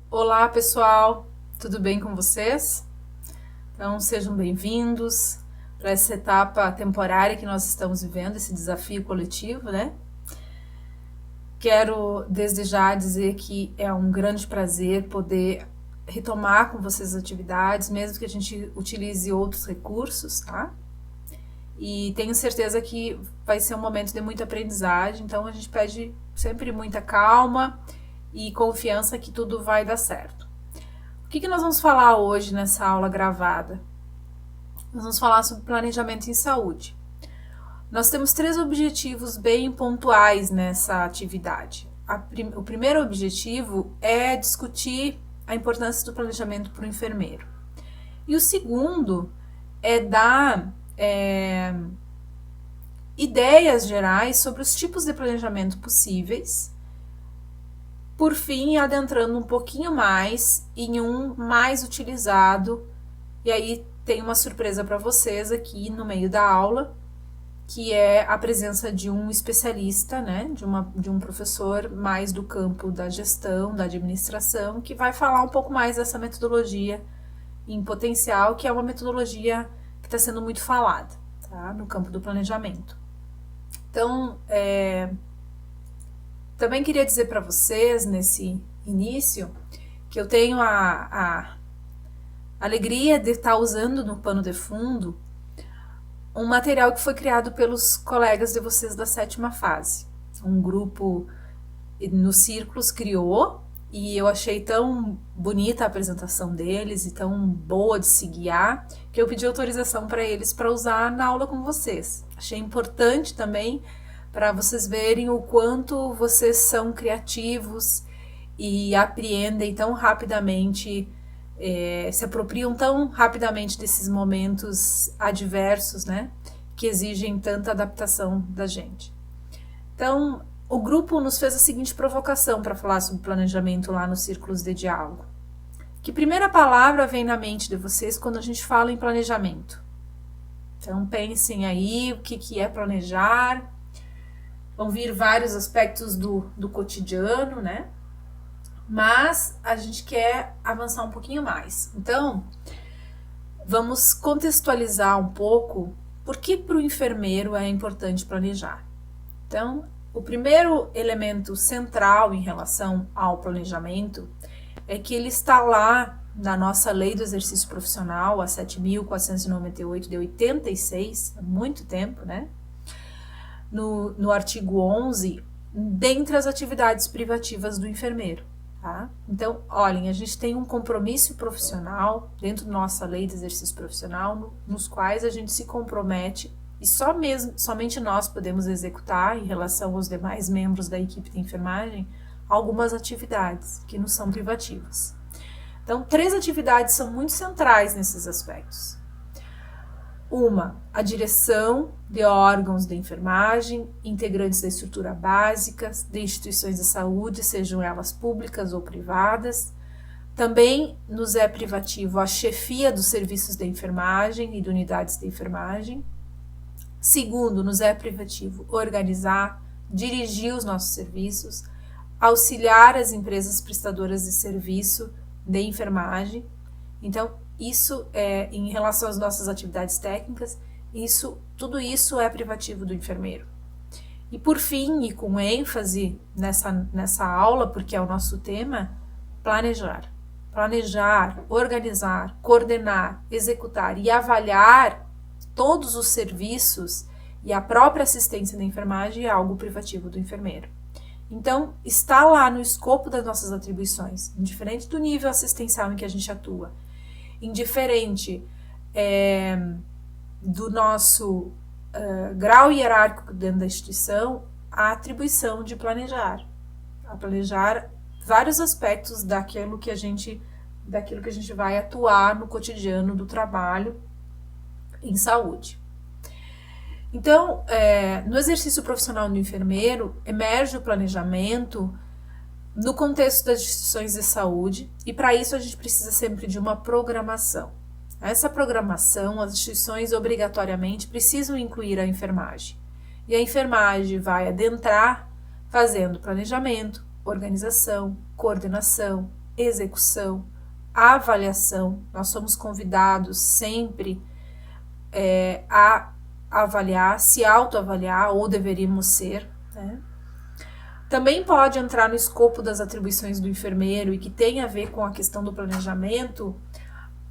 Olá, pessoal, tudo bem com vocês? Então, sejam bem-vindos para essa etapa temporária que nós estamos vivendo, esse desafio coletivo, né? Quero desde já dizer que é um grande prazer poder retomar com vocês as atividades, mesmo que a gente utilize outros recursos, tá? E tenho certeza que vai ser um momento de muita aprendizagem, então a gente pede sempre muita calma e confiança que tudo vai dar certo. O que nós vamos falar hoje nessa aula gravada? Nós vamos falar sobre planejamento em saúde. Nós temos 3 objetivos bem pontuais nessa atividade. O primeiro objetivo é discutir a importância do planejamento para o enfermeiro. E o segundo é dar ideias gerais sobre os tipos de planejamento possíveis. Por fim, adentrando um pouquinho mais em um mais utilizado, e aí tem uma surpresa para vocês aqui no meio da aula, que é a presença de um especialista, né, de um professor mais do campo da gestão, da administração, que vai falar um pouco mais dessa metodologia em potencial, que é uma metodologia que está sendo muito falada, tá, no campo do planejamento. Então, também queria dizer para vocês, nesse início, que eu tenho a alegria de estar usando no pano de fundo um material que foi criado pelos colegas de vocês da 7ª fase. Um grupo nos círculos criou e eu achei tão bonita a apresentação deles e tão boa de se guiar que eu pedi autorização para eles para usar na aula com vocês. Achei importante também para vocês verem o quanto vocês são criativos e apreendem tão rapidamente, se apropriam tão rapidamente desses momentos adversos, né, que exigem tanta adaptação da gente. Então, o grupo nos fez a seguinte provocação para falar sobre planejamento lá nos círculos de diálogo. Que primeira palavra vem na mente de vocês quando a gente fala em planejamento? Então, pensem aí o que é planejar. Vão vir vários aspectos do cotidiano, né? Mas a gente quer avançar um pouquinho mais. Então, vamos contextualizar um pouco por que para o enfermeiro é importante planejar. Então, o primeiro elemento central em relação ao planejamento é que ele está lá na nossa Lei do Exercício Profissional, a 7.498 de 86, há muito tempo, né? No artigo 11, dentre as atividades privativas do enfermeiro. Tá? Então, olhem, a gente tem um compromisso profissional dentro da nossa lei de exercício profissional, nos quais a gente se compromete e somente nós podemos executar, em relação aos demais membros da equipe de enfermagem, algumas atividades que não são privativas. Então, 3 atividades são muito centrais nesses aspectos. Uma, a direção de órgãos de enfermagem, integrantes da estrutura básica, de instituições de saúde, sejam elas públicas ou privadas. Também nos é privativo a chefia dos serviços de enfermagem e de unidades de enfermagem. Segundo, nos é privativo organizar, dirigir os nossos serviços, auxiliar as empresas prestadoras de serviço de enfermagem. Então, isso é em relação às nossas atividades técnicas, tudo isso é privativo do enfermeiro. E por fim, e com ênfase nessa aula, porque é o nosso tema, planejar. Planejar, organizar, coordenar, executar e avaliar todos os serviços e a própria assistência da enfermagem é algo privativo do enfermeiro. Então, está lá no escopo das nossas atribuições, indiferente do nível assistencial em que a gente atua, indiferente do nosso grau hierárquico dentro da instituição, a atribuição de planejar. A planejar vários aspectos daquilo que a gente vai atuar no cotidiano do trabalho em saúde. Então, no exercício profissional do enfermeiro, emerge o planejamento no contexto das instituições de saúde, e para isso a gente precisa sempre de uma programação. Essa programação, as instituições obrigatoriamente precisam incluir a enfermagem. E a enfermagem vai adentrar fazendo planejamento, organização, coordenação, execução, avaliação. Nós somos convidados sempre a avaliar, se autoavaliar, ou deveríamos ser, né? Também pode entrar no escopo das atribuições do enfermeiro e que tem a ver com a questão do planejamento,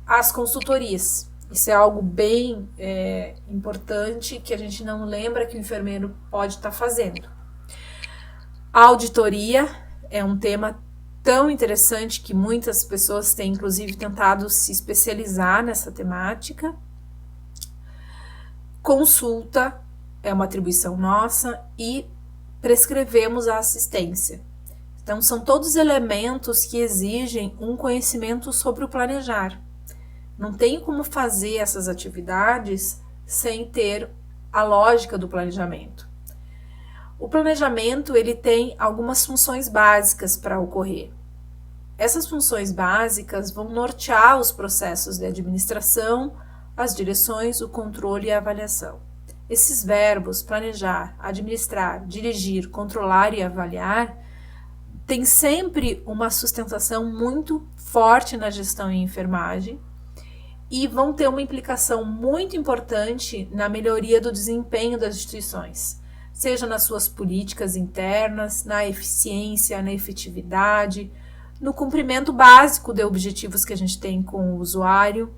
as consultorias. Isso é algo bem importante que a gente não lembra que o enfermeiro pode estar fazendo. A auditoria é um tema tão interessante que muitas pessoas têm, inclusive, tentado se especializar nessa temática. Consulta é uma atribuição nossa e prescrevemos a assistência. Então, são todos elementos que exigem um conhecimento sobre o planejar. Não tem como fazer essas atividades sem ter a lógica do planejamento. O planejamento ele tem algumas funções básicas para ocorrer. Essas funções básicas vão nortear os processos de administração, as direções, o controle e a avaliação. Esses verbos, planejar, administrar, dirigir, controlar e avaliar, tem sempre uma sustentação muito forte na gestão em enfermagem e vão ter uma implicação muito importante na melhoria do desempenho das instituições, seja nas suas políticas internas, na eficiência, na efetividade, no cumprimento básico de objetivos que a gente tem com o usuário,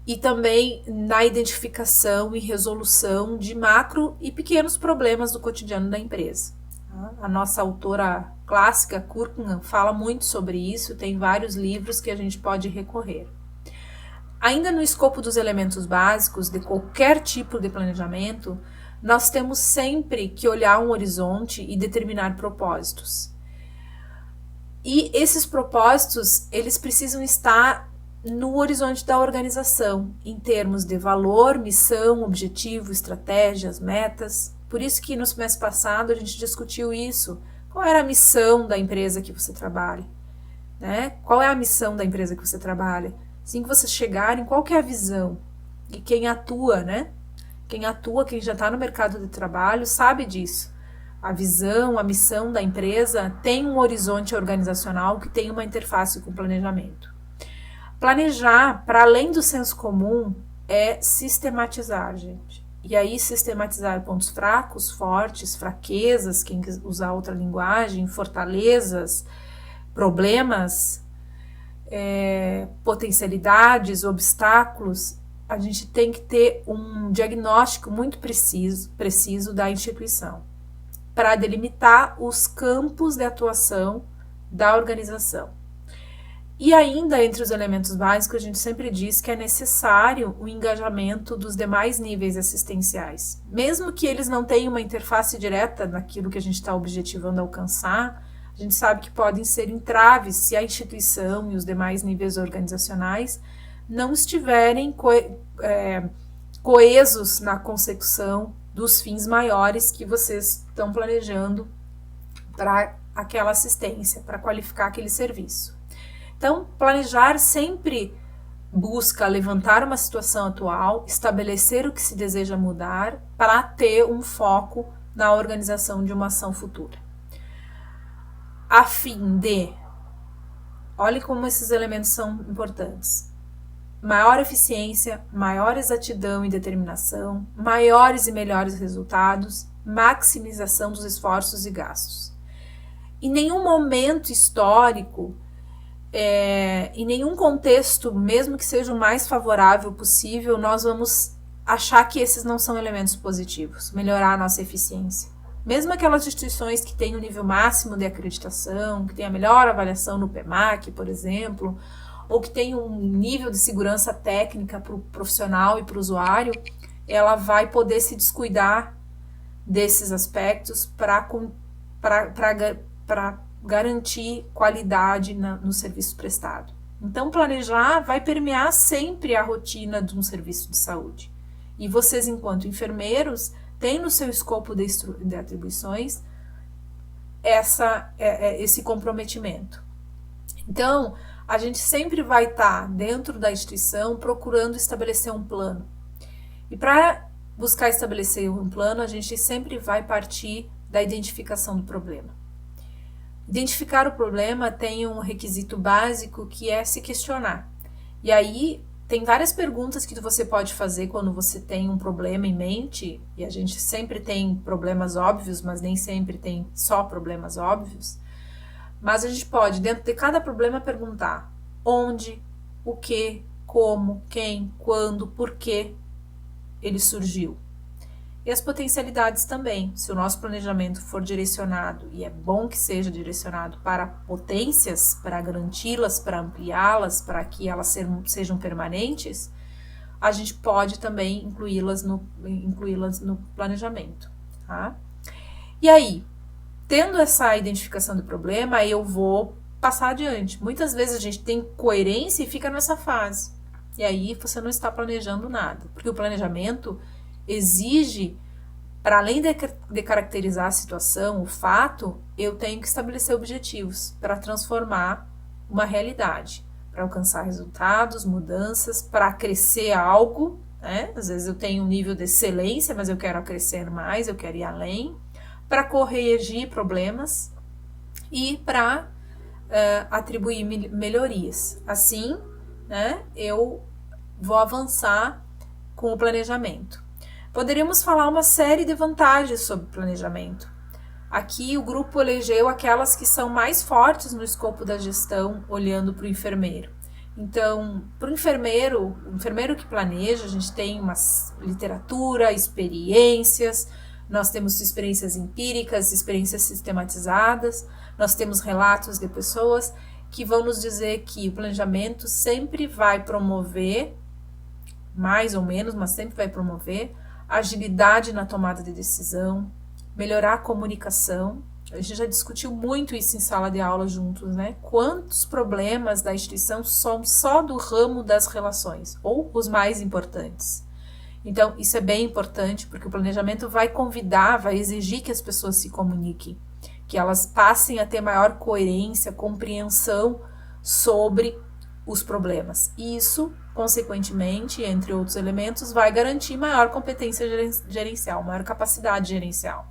e também na identificação e resolução de macro e pequenos problemas do cotidiano da empresa. A nossa autora clássica, Kurkman, fala muito sobre isso, tem vários livros que a gente pode recorrer. Ainda no escopo dos elementos básicos de qualquer tipo de planejamento, nós temos sempre que olhar um horizonte e determinar propósitos. E esses propósitos, eles precisam estar no horizonte da organização, em termos de valor, missão, objetivo, estratégias, metas. Por isso que no semestre passado a gente discutiu isso. Qual era a missão da empresa que você trabalha? Né? Qual é a missão da empresa que você trabalha? Assim que vocês chegarem, qual que é a visão? E quem atua, né? Quem atua, quem já está no mercado de trabalho, sabe disso. A visão, a missão da empresa tem um horizonte organizacional que tem uma interface com o planejamento. Planejar, para além do senso comum, é sistematizar, gente. E aí, sistematizar pontos fracos, fortes, fraquezas, quem usar outra linguagem, fortalezas, problemas, potencialidades, obstáculos. A gente tem que ter um diagnóstico muito preciso da instituição para delimitar os campos de atuação da organização. E ainda, entre os elementos básicos, a gente sempre diz que é necessário o engajamento dos demais níveis assistenciais. Mesmo que eles não tenham uma interface direta naquilo que a gente está objetivando alcançar, a gente sabe que podem ser entraves se a instituição e os demais níveis organizacionais não estiverem coesos na consecução dos fins maiores que vocês estão planejando para aquela assistência, para qualificar aquele serviço. Então, planejar sempre busca levantar uma situação atual, estabelecer o que se deseja mudar para ter um foco na organização de uma ação futura. A fim de, olhe como esses elementos são importantes, maior eficiência, maior exatidão e determinação, maiores e melhores resultados, maximização dos esforços e gastos. Em nenhum momento histórico, em nenhum contexto, mesmo que seja o mais favorável possível, nós vamos achar que esses não são elementos positivos, melhorar a nossa eficiência. Mesmo aquelas instituições que têm o nível máximo de acreditação, que têm a melhor avaliação no PMAC, por exemplo, ou que tem um nível de segurança técnica para o profissional e para o usuário, ela vai poder se descuidar desses aspectos para garantir qualidade no serviço prestado. Então, planejar vai permear sempre a rotina de um serviço de saúde. E vocês, enquanto enfermeiros, têm no seu escopo de atribuições esse comprometimento. Então, a gente sempre vai estar dentro da instituição procurando estabelecer um plano. E para buscar estabelecer um plano, a gente sempre vai partir da identificação do problema. Identificar o problema tem um requisito básico que é se questionar. E aí tem várias perguntas que você pode fazer quando você tem um problema em mente, e a gente sempre tem problemas óbvios, mas nem sempre tem só problemas óbvios. Mas a gente pode, dentro de cada problema, perguntar onde, o que, como, quem, quando, por que ele surgiu. E as potencialidades também. Se o nosso planejamento for direcionado, e é bom que seja direcionado para potências, para garanti-las, para ampliá-las, para que elas sejam permanentes, a gente pode também incluí-las no planejamento. Tá? E aí, tendo essa identificação do problema, eu vou passar adiante. Muitas vezes a gente tem coerência e fica nessa fase. E aí você não está planejando nada. Porque o planejamento exige, para além de caracterizar a situação, o fato, eu tenho que estabelecer objetivos para transformar uma realidade, para alcançar resultados, mudanças, para crescer algo, né? Às vezes eu tenho um nível de excelência, mas eu quero crescer mais, eu quero ir além, para corrigir problemas e para atribuir melhorias. Assim, né, eu vou avançar com o planejamento. Poderíamos falar uma série de vantagens sobre planejamento. Aqui o grupo elegeu aquelas que são mais fortes no escopo da gestão, olhando para o enfermeiro. Então, para o enfermeiro que planeja, a gente tem uma literatura, experiências, nós temos experiências empíricas, experiências sistematizadas, nós temos relatos de pessoas que vão nos dizer que o planejamento sempre vai promover, mais ou menos, mas sempre vai promover, agilidade na tomada de decisão, melhorar a comunicação. A gente já discutiu muito isso em sala de aula juntos, né? Quantos problemas da instituição são só do ramo das relações, ou os mais importantes. Então, isso é bem importante, porque o planejamento vai convidar, vai exigir que as pessoas se comuniquem, que elas passem a ter maior coerência, compreensão sobre os problemas. E isso, consequentemente, entre outros elementos, vai garantir maior competência gerencial, maior capacidade gerencial.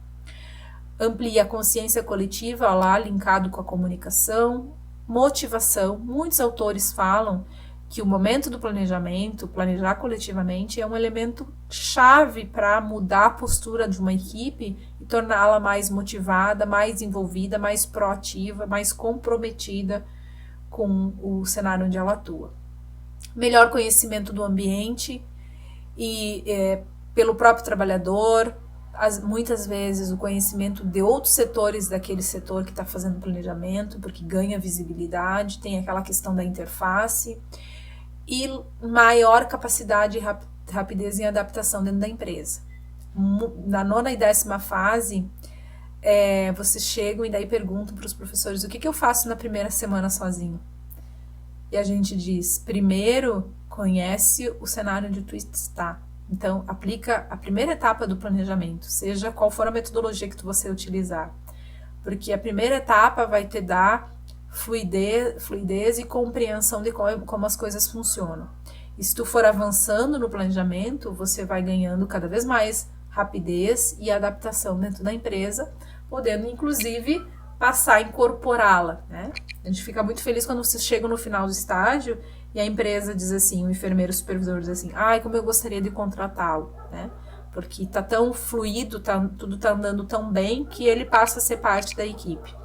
Amplia a consciência coletiva, lá linkado com a comunicação, motivação. Muitos autores falam que o momento do planejamento, planejar coletivamente, é um elemento chave para mudar a postura de uma equipe e torná-la mais motivada, mais envolvida, mais proativa, mais comprometida com o cenário onde ela atua. Melhor conhecimento do ambiente e pelo próprio trabalhador, muitas vezes o conhecimento de outros setores daquele setor que está fazendo planejamento, porque ganha visibilidade, tem aquela questão da interface, e maior capacidade e rapidez em adaptação dentro da empresa. Na 9ª e 10ª fase, vocês chegam e daí perguntam para os professores: o que eu faço na primeira semana sozinho? E a gente diz: primeiro, conhece o cenário onde tu está. Então, aplica a primeira etapa do planejamento, seja qual for a metodologia que você utilizar. Porque a primeira etapa vai te dar fluidez e compreensão de como as coisas funcionam. E se tu for avançando no planejamento, você vai ganhando cada vez mais rapidez e adaptação dentro da empresa, podendo, inclusive, passar a incorporá-la, né? A gente fica muito feliz quando vocês chegam no final do estágio e a empresa diz assim, o enfermeiro supervisor diz assim: ai, como eu gostaria de contratá-lo, né? Porque tá tão fluido, tudo tá andando tão bem que ele passa a ser parte da equipe.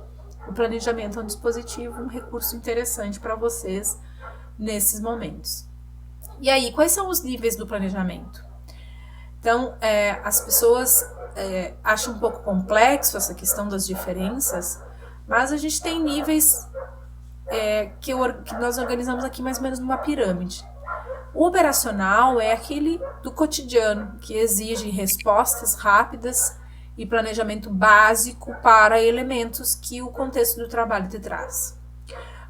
O planejamento é um dispositivo, um recurso interessante para vocês nesses momentos. E aí, quais são os níveis do planejamento? Então, as pessoas acham um pouco complexo essa questão das diferenças, mas a gente tem níveis que nós organizamos aqui mais ou menos numa pirâmide. O operacional é aquele do cotidiano, que exige respostas rápidas e planejamento básico para elementos que o contexto do trabalho te traz.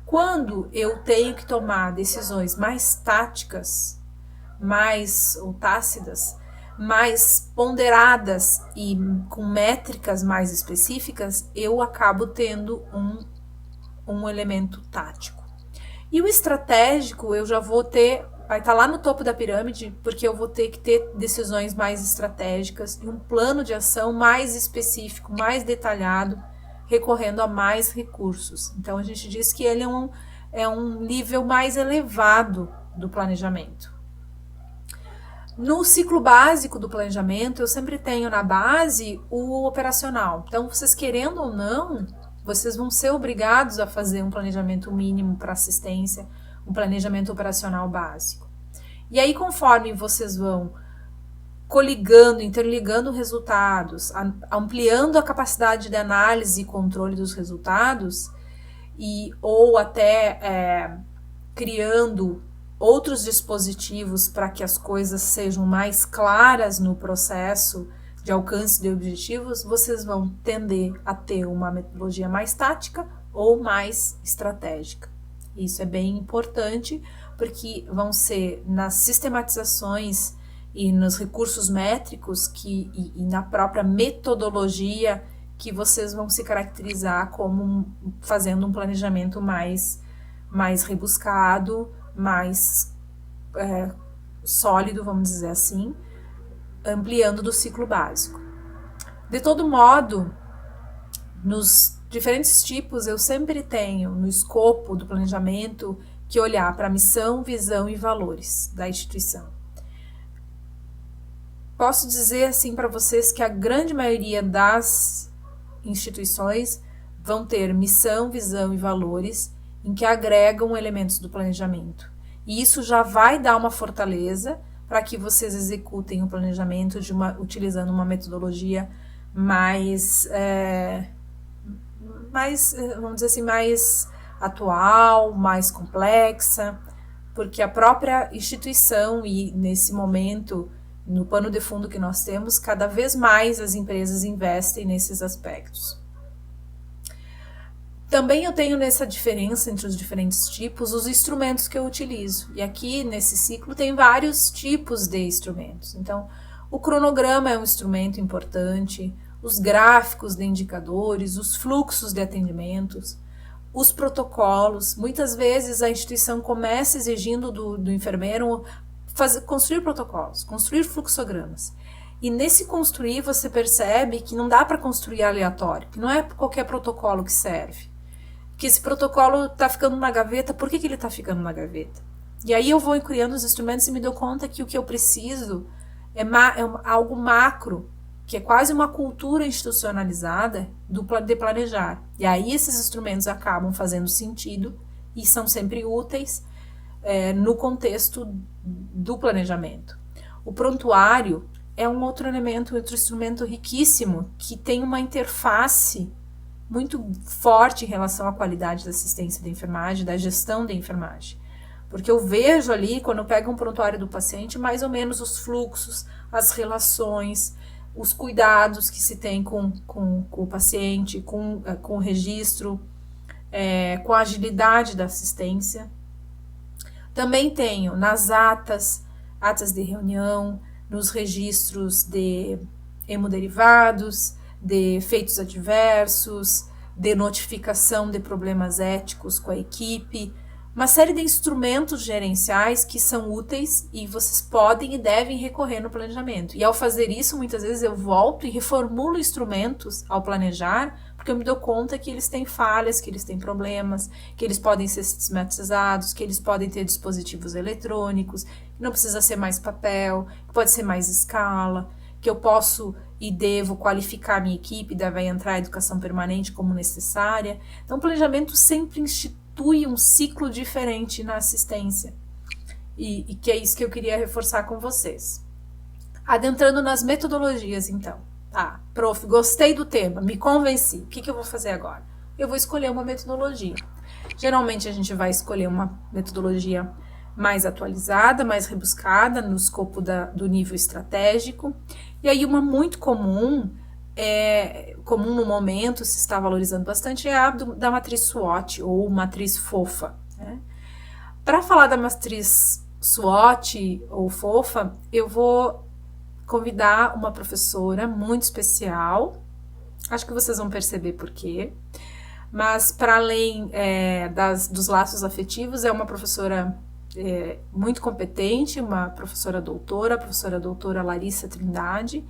Quando eu tenho que tomar decisões mais táticas, ou tácidas, mais ponderadas e com métricas mais específicas, eu acabo tendo um elemento tático. E o estratégico eu já vou ter, vai estar lá no topo da pirâmide, porque eu vou ter que ter decisões mais estratégicas e um plano de ação mais específico, mais detalhado, recorrendo a mais recursos. Então, a gente diz que ele é um nível mais elevado do planejamento. No ciclo básico do planejamento, eu sempre tenho na base o operacional. Então, vocês querendo ou não, vocês vão ser obrigados a fazer um planejamento mínimo para assistência, um planejamento operacional básico. E aí, conforme vocês vão coligando, interligando resultados, ampliando a capacidade de análise e controle dos resultados, ou até criando outros dispositivos para que as coisas sejam mais claras no processo de alcance de objetivos, vocês vão tender a ter uma metodologia mais tática ou mais estratégica. Isso é bem importante, porque vão ser nas sistematizações e nos recursos métricos e na própria metodologia que vocês vão se caracterizar como fazendo um planejamento mais rebuscado, mais sólido, vamos dizer assim, ampliando do ciclo básico. De todo modo, nos diferentes tipos, eu sempre tenho no escopo do planejamento que olhar para a missão, visão e valores da instituição. Posso dizer assim para vocês que a grande maioria das instituições vão ter missão, visão e valores em que agregam elementos do planejamento. E isso já vai dar uma fortaleza para que vocês executem o planejamento utilizando uma metodologia mais, vamos dizer assim, mais atual, mais complexa, porque a própria instituição e nesse momento, no pano de fundo que nós temos, cada vez mais as empresas investem nesses aspectos. Também eu tenho nessa diferença entre os diferentes tipos os instrumentos que eu utilizo. E aqui nesse ciclo tem vários tipos de instrumentos. Então, o cronograma é um instrumento importante, os gráficos de indicadores, os fluxos de atendimentos, os protocolos. Muitas vezes a instituição começa exigindo do enfermeiro construir protocolos, construir fluxogramas. E nesse construir você percebe que não dá para construir aleatório, que não é qualquer protocolo que serve. Que esse protocolo está ficando na gaveta, por que ele está ficando na gaveta? E aí eu vou criando os instrumentos e me dou conta que o que eu preciso é algo macro, que é quase uma cultura institucionalizada de planejar. E aí esses instrumentos acabam fazendo sentido e são sempre úteis no contexto do planejamento. O prontuário é um outro elemento, outro instrumento riquíssimo, que tem uma interface muito forte em relação à qualidade da assistência da enfermagem, da gestão da enfermagem. Porque eu vejo ali, quando eu pego um prontuário do paciente, mais ou menos os fluxos, as relações, os cuidados que se tem com o paciente, com o registro, com a agilidade da assistência. Também tenho nas atas de reunião, nos registros de hemoderivados, de efeitos adversos, de notificação de problemas éticos com a equipe, uma série de instrumentos gerenciais que são úteis e vocês podem e devem recorrer no planejamento. E ao fazer isso, muitas vezes eu volto e reformulo instrumentos ao planejar, porque eu me dou conta que eles têm falhas, que eles têm problemas, que eles podem ser sistematizados, que eles podem ter dispositivos eletrônicos, que não precisa ser mais papel, que pode ser mais escala, que eu posso e devo qualificar a minha equipe, deve entrar a educação permanente como necessária. Então, o planejamento sempre institui um ciclo diferente na assistência. E que é isso que eu queria reforçar com vocês. Adentrando nas metodologias, então. Prof, gostei do tema, me convenci. O que eu vou fazer agora? Eu vou escolher uma metodologia. Geralmente, a gente vai escolher uma metodologia mais atualizada, mais rebuscada, no escopo do nível estratégico. E aí uma muito comum no momento, se está valorizando bastante, é a da matriz SWOT ou matriz FOFA. Né? Para falar da matriz SWOT ou FOFA, eu vou convidar uma professora muito especial, acho que vocês vão perceber por quê, mas para além dos laços afetivos, é uma professora muito competente, uma professora doutora, a professora doutora Larissa Trindade,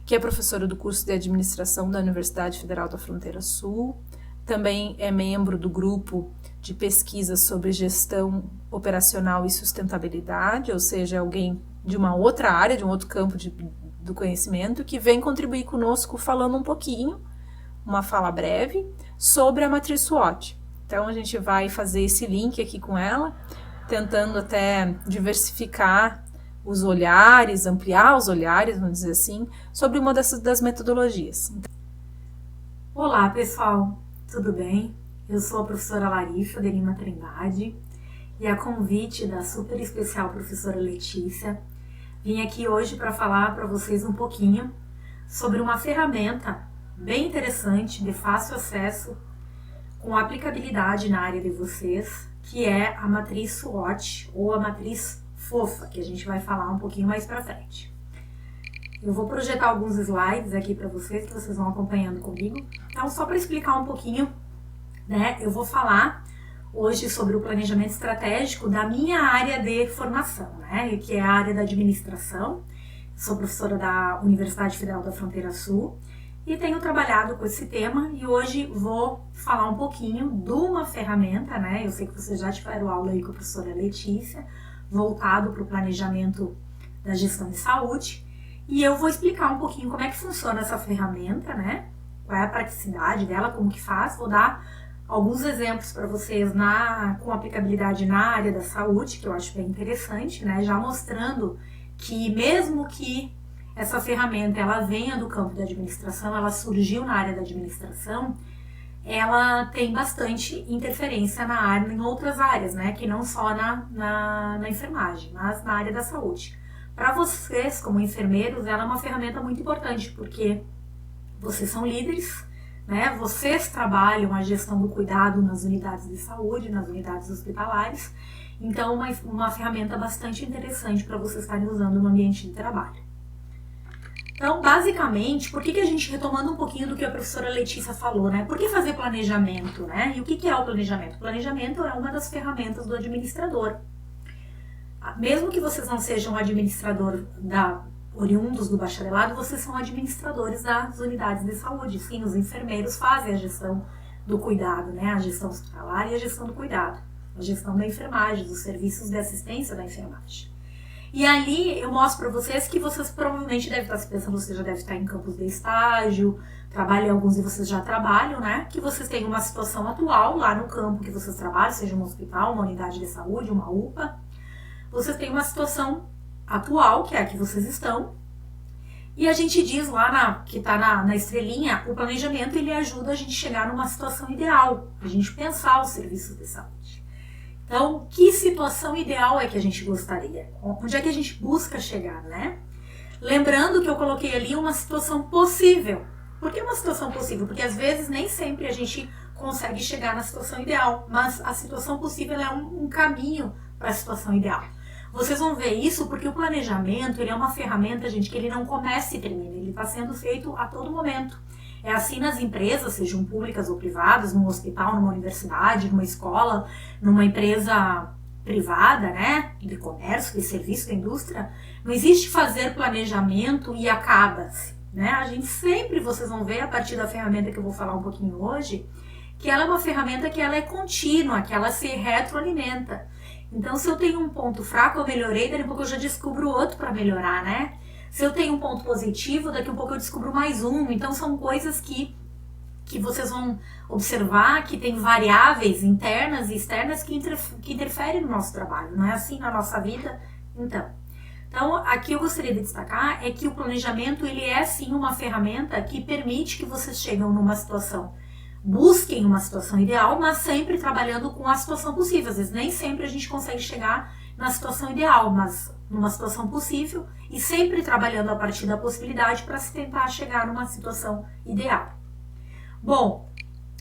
que é professora do curso de administração da Universidade Federal da Fronteira Sul, também é membro do grupo de pesquisa sobre gestão operacional e sustentabilidade, ou seja, alguém de uma outra área, de um outro campo do conhecimento, que vem contribuir conosco falando um pouquinho, uma fala breve, sobre a matriz SWOT. Então a gente vai fazer esse link aqui com ela, tentando até diversificar os olhares, ampliar os olhares, vamos dizer assim, sobre uma das metodologias. Olá pessoal, tudo bem? Eu sou a professora Larissa de Lima Trindade e a convite da super especial professora Letícia, vim aqui hoje para falar para vocês um pouquinho sobre uma ferramenta bem interessante, de fácil acesso, com aplicabilidade na área de vocês, que é a matriz SWOT ou a matriz fofa, que a gente vai falar um pouquinho mais para frente. Eu vou projetar alguns slides aqui para vocês, que vocês vão acompanhando comigo. Então, só para explicar um pouquinho, né, eu vou falar hoje sobre o planejamento estratégico da minha área de formação, né, que é a área da administração. Sou professora da Universidade Federal da Fronteira Sul e tenho trabalhado com esse tema e hoje vou falar um pouquinho de uma ferramenta, né, eu sei que vocês já tiveram aula aí com a professora Letícia, voltado para o planejamento da gestão de saúde, e eu vou explicar um pouquinho como é que funciona essa ferramenta, né, qual é a praticidade dela, como que faz, vou dar alguns exemplos para vocês com aplicabilidade na área da saúde, que eu acho bem interessante, né, já mostrando que mesmo que essa ferramenta ela venha do campo da administração, ela surgiu na área da administração, ela tem bastante interferência na área, em outras áreas, né, que não só na enfermagem, mas na área da saúde. Para vocês, como enfermeiros, ela é uma ferramenta muito importante, porque vocês são líderes, né, vocês trabalham a gestão do cuidado nas unidades de saúde, nas unidades hospitalares, então uma ferramenta bastante interessante para vocês estarem usando no ambiente de trabalho. Então, basicamente, por que a gente, retomando um pouquinho do que a professora Letícia falou, né? Por que fazer planejamento, né? E o que é o planejamento? O planejamento é uma das ferramentas do administrador. Mesmo que vocês não sejam administrador oriundos do bacharelado, vocês são administradores das unidades de saúde. Sim, os enfermeiros fazem a gestão do cuidado, né? A gestão hospitalar e a gestão do cuidado. A gestão da enfermagem, dos serviços de assistência da enfermagem. E ali eu mostro para vocês que vocês provavelmente devem estar se pensando, você já deve estar em campos de estágio, alguns de vocês já trabalham, né? Que vocês têm uma situação atual lá no campo que vocês trabalham, seja um hospital, uma unidade de saúde, uma UPA. Vocês têm uma situação atual, que é a que vocês estão. E a gente diz lá, que está na estrelinha, o planejamento ele ajuda a gente a chegar numa situação ideal, a gente pensar os serviços de saúde. Então, que situação ideal é que a gente gostaria? Onde é que a gente busca chegar, né? Lembrando que eu coloquei ali uma situação possível. Por que uma situação possível? Porque às vezes nem sempre a gente consegue chegar na situação ideal, mas a situação possível é um caminho para a situação ideal. Vocês vão ver isso porque o planejamento ele é uma ferramenta, gente, que ele não começa e termina, ele está sendo feito a todo momento. É assim nas empresas, sejam públicas ou privadas, num hospital, numa universidade, numa escola, numa empresa privada, né, de comércio, de serviço, de indústria. Não existe fazer planejamento e acaba-se, né? A gente sempre, vocês vão ver a partir da ferramenta que eu vou falar um pouquinho hoje, que ela é uma ferramenta que ela é contínua, que ela se retroalimenta. Então, se eu tenho um ponto fraco, eu melhorei, daqui a pouco eu já descubro outro para melhorar, né? Se eu tenho um ponto positivo, daqui a pouco eu descubro mais um. Então, são coisas que vocês vão observar que tem variáveis internas e externas que interferem no nosso trabalho. Não é assim na nossa vida? Então, aqui eu gostaria de destacar é que o planejamento, ele é sim uma ferramenta que permite que vocês cheguem numa situação, busquem uma situação ideal, mas sempre trabalhando com a situação possível. Às vezes nem sempre a gente consegue chegar na situação ideal, mas numa situação possível e sempre trabalhando a partir da possibilidade para se tentar chegar numa situação ideal. Bom,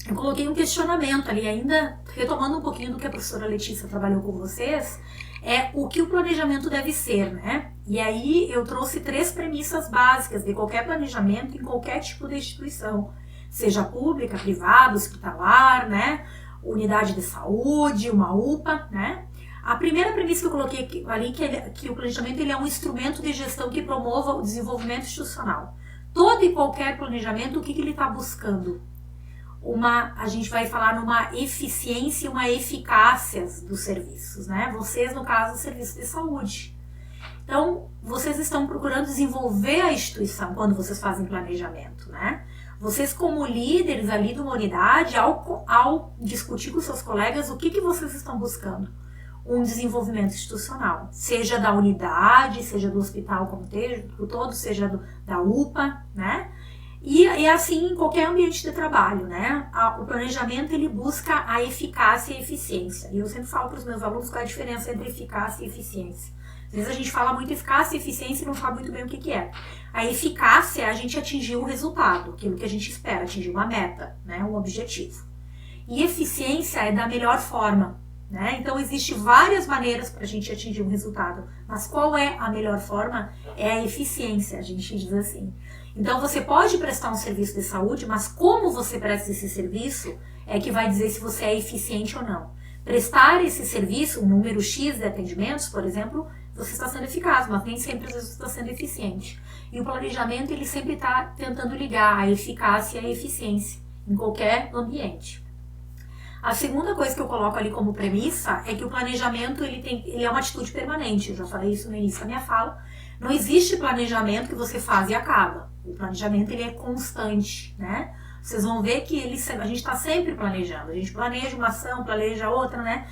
eu coloquei um questionamento ali, ainda retomando um pouquinho do que a professora Letícia trabalhou com vocês, é o que o planejamento deve ser, né? E aí eu trouxe 3 premissas básicas de qualquer planejamento em qualquer tipo de instituição, seja pública, privada, hospitalar, né? Unidade de saúde, uma UPA, né? A primeira premissa que eu coloquei ali que o planejamento ele é um instrumento de gestão que promova o desenvolvimento institucional. todo e qualquer planejamento, o que ele está buscando? A gente vai falar numa eficiência e uma eficácia dos serviços, né? Vocês, no caso, o serviço de saúde. Então, vocês estão procurando desenvolver a instituição quando vocês fazem planejamento, né? Vocês, como líderes ali de uma unidade, ao discutir com seus colegas, o que vocês estão buscando? Um desenvolvimento institucional, seja da unidade, seja do hospital como todo, seja da UPA, né? E assim em qualquer ambiente de trabalho, né? O planejamento, ele busca a eficácia e a eficiência. E eu sempre falo para os meus alunos qual é a diferença entre eficácia e eficiência. Às vezes a gente fala muito eficácia e eficiência e não sabe muito bem o que é. A eficácia é a gente atingir o resultado, aquilo que a gente espera, atingir uma meta, né? Um objetivo. E eficiência é da melhor forma, né? Então, existem várias maneiras para a gente atingir um resultado, mas qual é a melhor forma? É a eficiência, a gente diz assim. Então, você pode prestar um serviço de saúde, mas como você presta esse serviço é que vai dizer se você é eficiente ou não. Prestar esse serviço, um número X de atendimentos, por exemplo, você está sendo eficaz, mas nem sempre às vezes você está sendo eficiente. E o planejamento, ele sempre está tentando ligar a eficácia e a eficiência em qualquer ambiente. A segunda coisa que eu coloco ali como premissa é que o planejamento, ele é uma atitude permanente. Eu já falei isso no início da minha fala. Não existe planejamento que você faz e acaba. O planejamento, ele é constante, né? Vocês vão ver que a gente está sempre planejando. A gente planeja uma ação, planeja outra, né?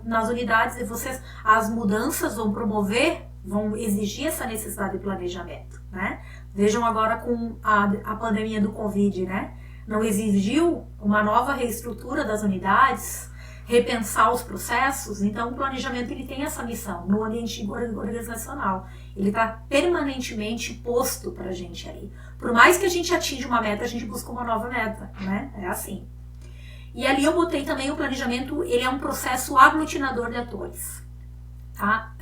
Nas unidades, e as mudanças vão exigir essa necessidade de planejamento, né? Vejam agora com a pandemia do Covid, né? Não exigiu uma nova reestrutura das unidades, repensar os processos. Então, o planejamento, ele tem essa missão no ambiente organizacional. Ele está permanentemente posto para a gente aí. Por mais que a gente atinja uma meta, a gente busca uma nova meta, né? É assim. E ali eu botei também o planejamento, ele é um processo aglutinador de atores, tá?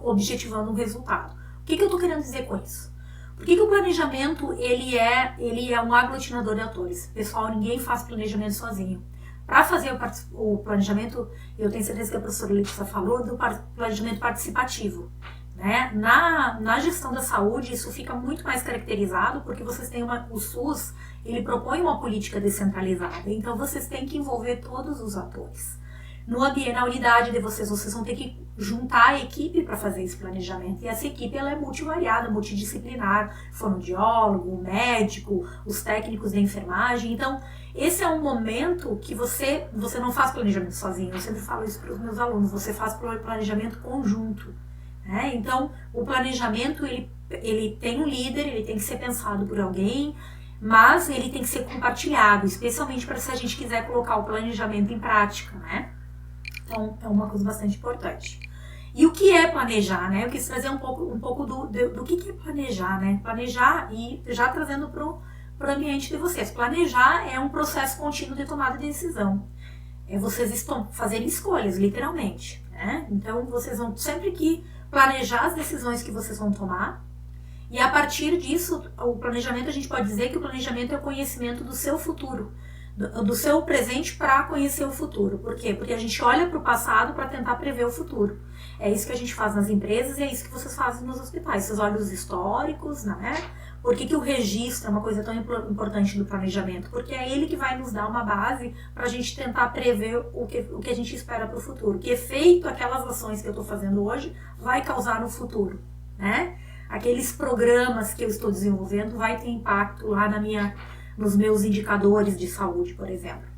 Objetivando um resultado. O que eu estou querendo dizer com isso? Por que o planejamento, ele é um aglutinador de atores? Pessoal, ninguém faz planejamento sozinho. Para fazer o planejamento, eu tenho certeza que a professora Letícia falou do planejamento participativo, né? Na gestão da saúde, isso fica muito mais caracterizado, porque vocês têm o SUS, ele propõe uma política descentralizada, então vocês têm que envolver todos os atores. Na unidade de vocês vão ter que juntar a equipe para fazer esse planejamento. E essa equipe, ela é multivariada, multidisciplinar, fonoaudiólogo, médico, os técnicos de enfermagem. Então, esse é um momento que você não faz planejamento sozinho. Eu sempre falo isso para os meus alunos, você faz planejamento conjunto, né? Então, o planejamento, ele tem um líder, ele tem que ser pensado por alguém, mas ele tem que ser compartilhado, especialmente para se a gente quiser colocar o planejamento em prática, né? Então, é uma coisa bastante importante. E o que é planejar, né? Eu quis trazer um pouco do que é planejar, né? Planejar, e já trazendo para o ambiente de vocês. Planejar é um processo contínuo de tomada de decisão. Vocês estão fazendo escolhas, literalmente, né? Então, vocês vão sempre que planejar as decisões que vocês vão tomar. E a partir disso, o planejamento, a gente pode dizer que o planejamento é o conhecimento do seu futuro, do seu presente para conhecer o futuro. Por quê? Porque a gente olha para o passado para tentar prever o futuro. É isso que a gente faz nas empresas e é isso que vocês fazem nos hospitais. Vocês olham os históricos, né? Por que o registro é uma coisa tão importante do planejamento? Porque é ele que vai nos dar uma base para a gente tentar prever o que a gente espera para o futuro. Que efeito aquelas ações que eu estou fazendo hoje vai causar no futuro, né? Aqueles programas que eu estou desenvolvendo vai ter impacto lá nos meus indicadores de saúde, por exemplo.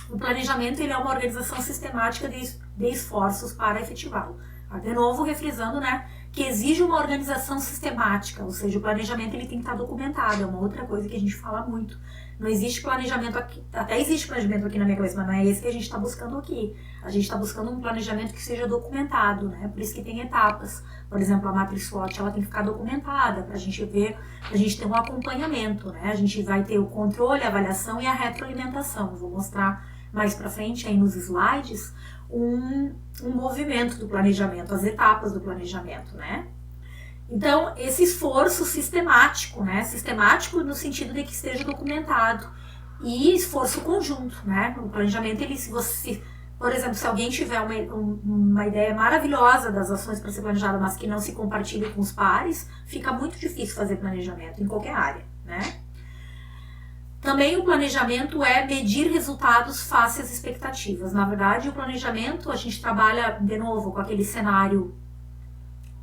O planejamento, ele é uma organização sistemática de esforços para efetivá-lo. De novo, refrisando, né, que exige uma organização sistemática, ou seja, o planejamento, ele tem que estar documentado, é uma outra coisa que a gente fala muito. Não existe planejamento aqui, até existe planejamento aqui na minha cabeça, mas não é esse que a gente está buscando aqui. A gente está buscando um planejamento que seja documentado, né? Por isso que tem etapas. Por exemplo, a matriz SWOT, ela tem que ficar documentada para a gente ver, para a gente ter um acompanhamento, né? A gente vai ter o controle, a avaliação e a retroalimentação. Eu vou mostrar mais para frente aí nos slides um movimento do planejamento, as etapas do planejamento, né? Então, esse esforço sistemático, né? Sistemático no sentido de que esteja documentado. E esforço conjunto, né? O planejamento, por exemplo, se alguém tiver uma ideia maravilhosa das ações para ser planejada, mas que não se compartilha com os pares, fica muito difícil fazer planejamento em qualquer área, né? Também o planejamento é medir resultados face às expectativas. Na verdade, o planejamento, a gente trabalha, de novo, com aquele cenário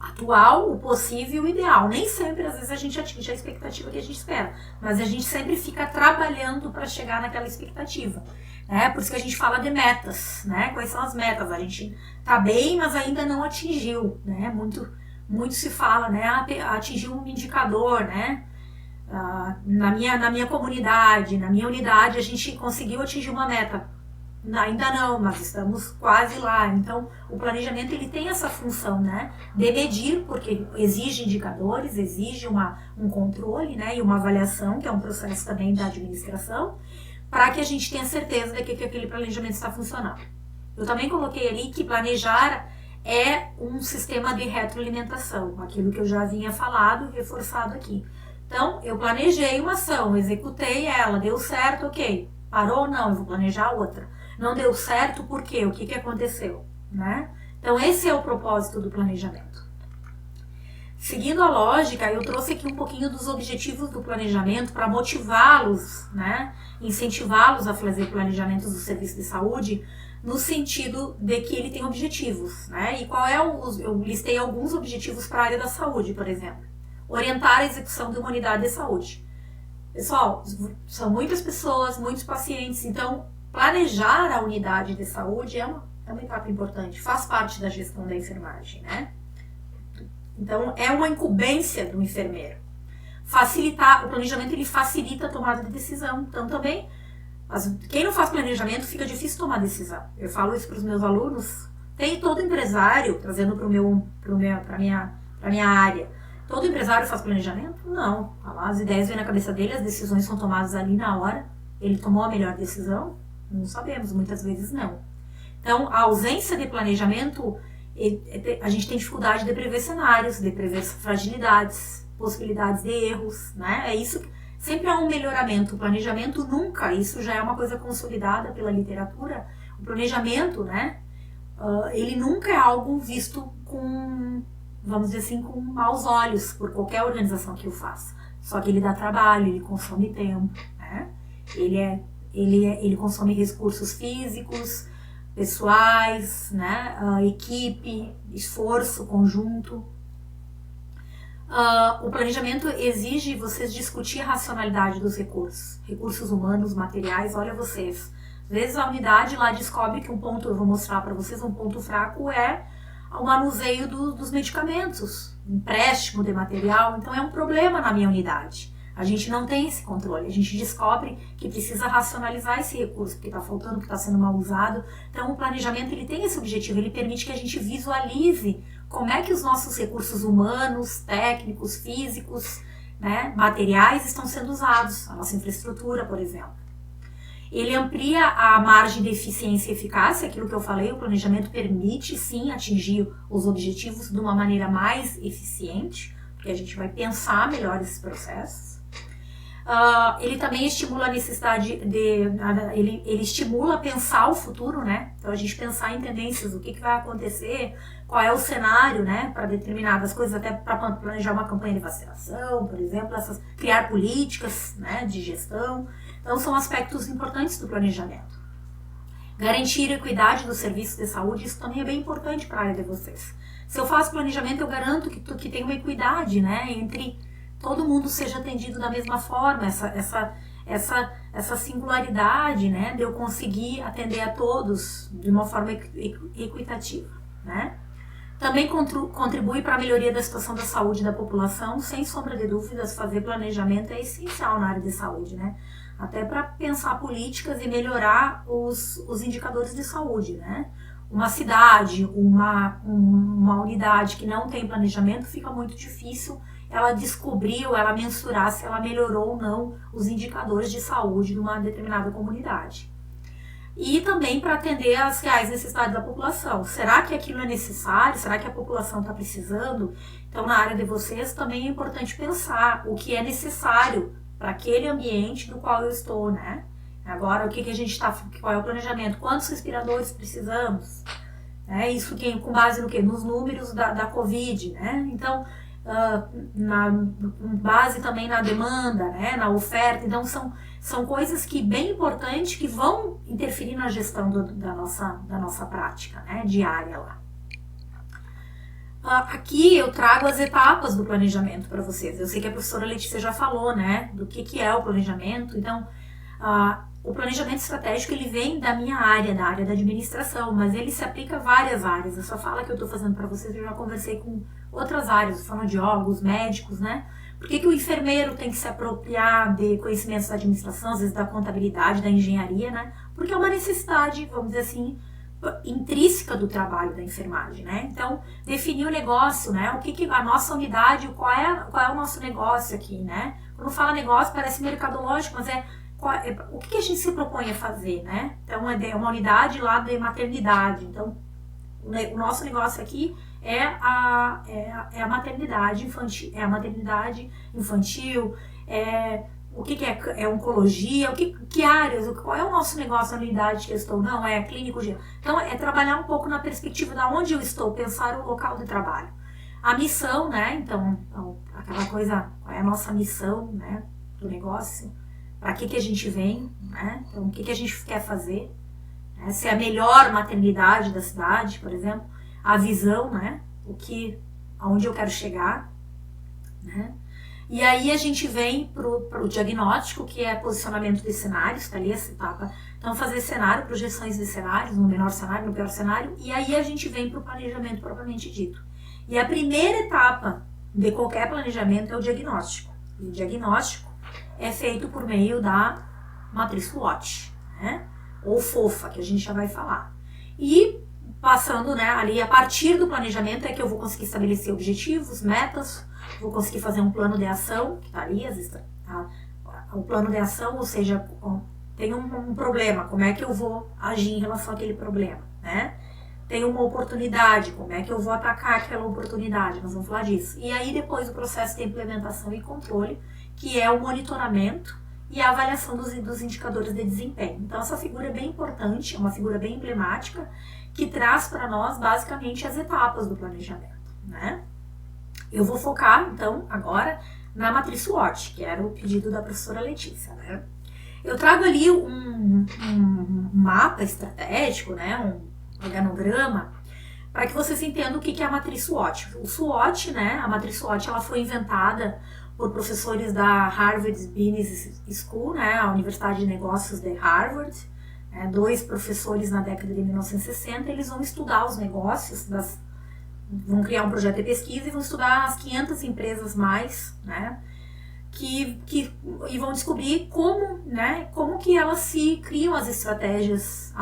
atual, o possível e o ideal. Nem sempre, às vezes, a gente atinge a expectativa que a gente espera, mas a gente sempre fica trabalhando para chegar naquela expectativa. Né? Por isso que a gente fala de metas, né? Quais são as metas? A gente tá bem, mas ainda não atingiu, né? Muito se fala, né? Atingir um indicador, né? Na minha comunidade, na minha unidade, a gente conseguiu atingir uma meta. Ainda não, mas estamos quase lá. Então, o planejamento ele tem essa função, né, de medir, porque exige indicadores, exige um controle, né, e uma avaliação, que é um processo também da administração, para que a gente tenha certeza de que aquele planejamento está funcionando. Eu também coloquei ali que planejar é um sistema de retroalimentação, aquilo que eu já havia falado, reforçado aqui. Então, eu planejei uma ação, executei ela, deu certo, ok. Parou? Não, eu vou planejar outra. Não deu certo, por quê? O que aconteceu? Né? Então, esse é o propósito do planejamento. Seguindo a lógica, eu trouxe aqui um pouquinho dos objetivos do planejamento para motivá-los, né? Incentivá-los a fazer planejamentos do serviço de saúde, no sentido de que ele tem objetivos. Né? E eu listei alguns objetivos para a área da saúde, por exemplo. Orientar a execução de uma unidade de saúde. Pessoal, são muitas pessoas, muitos pacientes, então planejar a unidade de saúde é uma etapa importante, faz parte da gestão da enfermagem, né? Então, é uma incumbência do enfermeiro. O planejamento ele facilita a tomada de decisão. Então, também, quem não faz planejamento fica difícil tomar decisão. Eu falo isso para os meus alunos. Tem todo empresário, trazendo para a minha área, todo empresário faz planejamento? Não. As ideias vêm na cabeça dele, as decisões são tomadas ali na hora. Ele tomou a melhor decisão? Não sabemos, muitas vezes não. Então, a ausência de planejamento, a gente tem dificuldade de prever cenários, de prever fragilidades, possibilidades de erros, né? É isso, sempre há um melhoramento. O planejamento nunca, isso já é uma coisa consolidada pela literatura, o planejamento, né? Ele nunca é algo visto com, vamos dizer assim, com maus olhos por qualquer organização que o faça. Só que ele dá trabalho, ele consome tempo, né? Ele consome recursos físicos, pessoais, né? Equipe, esforço conjunto. O planejamento exige vocês discutir a racionalidade dos recursos humanos, materiais. Olha vocês, às vezes a unidade lá descobre que eu vou mostrar para vocês, um ponto fraco é o manuseio dos medicamentos, empréstimo de material. Então é um problema na minha unidade. A gente não tem esse controle, a gente descobre que precisa racionalizar esse recurso, porque está faltando, que está sendo mal usado. Então o planejamento ele tem esse objetivo, ele permite que a gente visualize como é que os nossos recursos humanos, técnicos, físicos, né, materiais estão sendo usados, a nossa infraestrutura, por exemplo. Ele amplia a margem de eficiência e eficácia, aquilo que eu falei, o planejamento permite sim atingir os objetivos de uma maneira mais eficiente, porque a gente vai pensar melhor esses processos. Ele também estimula a necessidade ele estimula pensar o futuro, né? Então a gente pensar em tendências, o que vai acontecer, qual é o cenário, né? Para determinadas coisas, até para planejar uma campanha de vacinação, por exemplo, criar políticas, né, de gestão. Então são aspectos importantes do planejamento. Garantir a equidade do serviço de saúde, isso também é bem importante para a área de vocês. Se eu faço planejamento, eu garanto que tem uma equidade, né, entre todo mundo seja atendido da mesma forma, essa singularidade, né, de eu conseguir atender a todos de uma forma equitativa, né. Também contribui para a melhoria da situação da saúde da população, sem sombra de dúvidas, fazer planejamento é essencial na área de saúde, né, até para pensar políticas e melhorar os indicadores de saúde, né. Uma cidade, uma unidade que não tem planejamento, fica muito difícil ela descobrir ou ela mensurar se ela melhorou ou não os indicadores de saúde de uma determinada comunidade. E também para atender às reais necessidades da população. Será que aquilo é necessário? Será que a população está precisando? Então, na área de vocês, também é importante pensar o que é necessário para aquele ambiente do qual eu estou, né? Agora, qual é o planejamento? Quantos respiradores precisamos? Isso com base no quê? Nos números da Covid, né? Então, com base também na demanda, né, na oferta. Então são coisas que bem importantes que vão interferir na gestão da nossa prática, né, diária lá. Aqui eu trago as etapas do planejamento para vocês. Eu sei que a professora Letícia já falou, né, do que é o planejamento. Então, o planejamento estratégico ele vem da minha área, da área da administração, mas ele se aplica a várias áreas. Essa fala que eu estou fazendo para vocês, eu já conversei com outras áreas, os fonoaudiólogos, médicos, né? Por que o enfermeiro tem que se apropriar de conhecimentos da administração, às vezes da contabilidade, da engenharia, né? Porque é uma necessidade, vamos dizer assim, intrínseca do trabalho da enfermagem, né? Então, definir o negócio, né? O que a nossa unidade, qual é o nosso negócio aqui, né? Quando fala negócio parece mercadológico, mas o que a gente se propõe a fazer, né? Então, é uma unidade lá de maternidade. Então, o nosso negócio aqui é a maternidade infantil, o que é oncologia, que áreas, qual é o nosso negócio na unidade que eu estou? Não, é clínico. Então, é trabalhar um pouco na perspectiva de onde eu estou, pensar o local de trabalho. A missão, né? Então aquela coisa, qual é a nossa missão, né, do negócio? Para que a gente vem, né? Então, o que a gente quer fazer? Né? Se é a melhor maternidade da cidade, por exemplo. A visão, né? Aonde eu quero chegar, né? E aí a gente vem para o diagnóstico, que é posicionamento de cenários, tá ali essa etapa. Então, fazer cenário, projeções de cenários, no menor cenário, no pior cenário, e aí a gente vem para o planejamento propriamente dito. E a primeira etapa de qualquer planejamento é o diagnóstico. E o diagnóstico é feito por meio da matriz SWOT, né? Ou FOFA, que a gente já vai falar. E passando, né, ali a partir do planejamento é que eu vou conseguir estabelecer objetivos, metas, vou conseguir fazer um plano de ação, que está ali, o plano de ação, ou seja, tem um problema, como é que eu vou agir em relação àquele problema, né? Tem uma oportunidade, como é que eu vou atacar aquela oportunidade, nós vamos falar disso. E aí depois o processo de implementação e controle, que é o monitoramento e a avaliação dos indicadores de desempenho. Então essa figura é bem importante, é uma figura bem emblemática, que traz para nós basicamente as etapas do planejamento, né? Eu vou focar, então, agora na matriz SWOT, que era o pedido da professora Letícia, né? Eu trago ali um mapa estratégico, né? Um organograma, para que vocês entendam o que é a matriz SWOT. O SWOT, né? A matriz SWOT, ela foi inventada por professores da Harvard Business School, né? A Universidade de Negócios de Harvard, né? 2 professores na década de 1960, eles vão estudar os negócios vão criar um projeto de pesquisa e vão estudar as 500 empresas mais, né, e vão descobrir como que elas se criam as estratégias,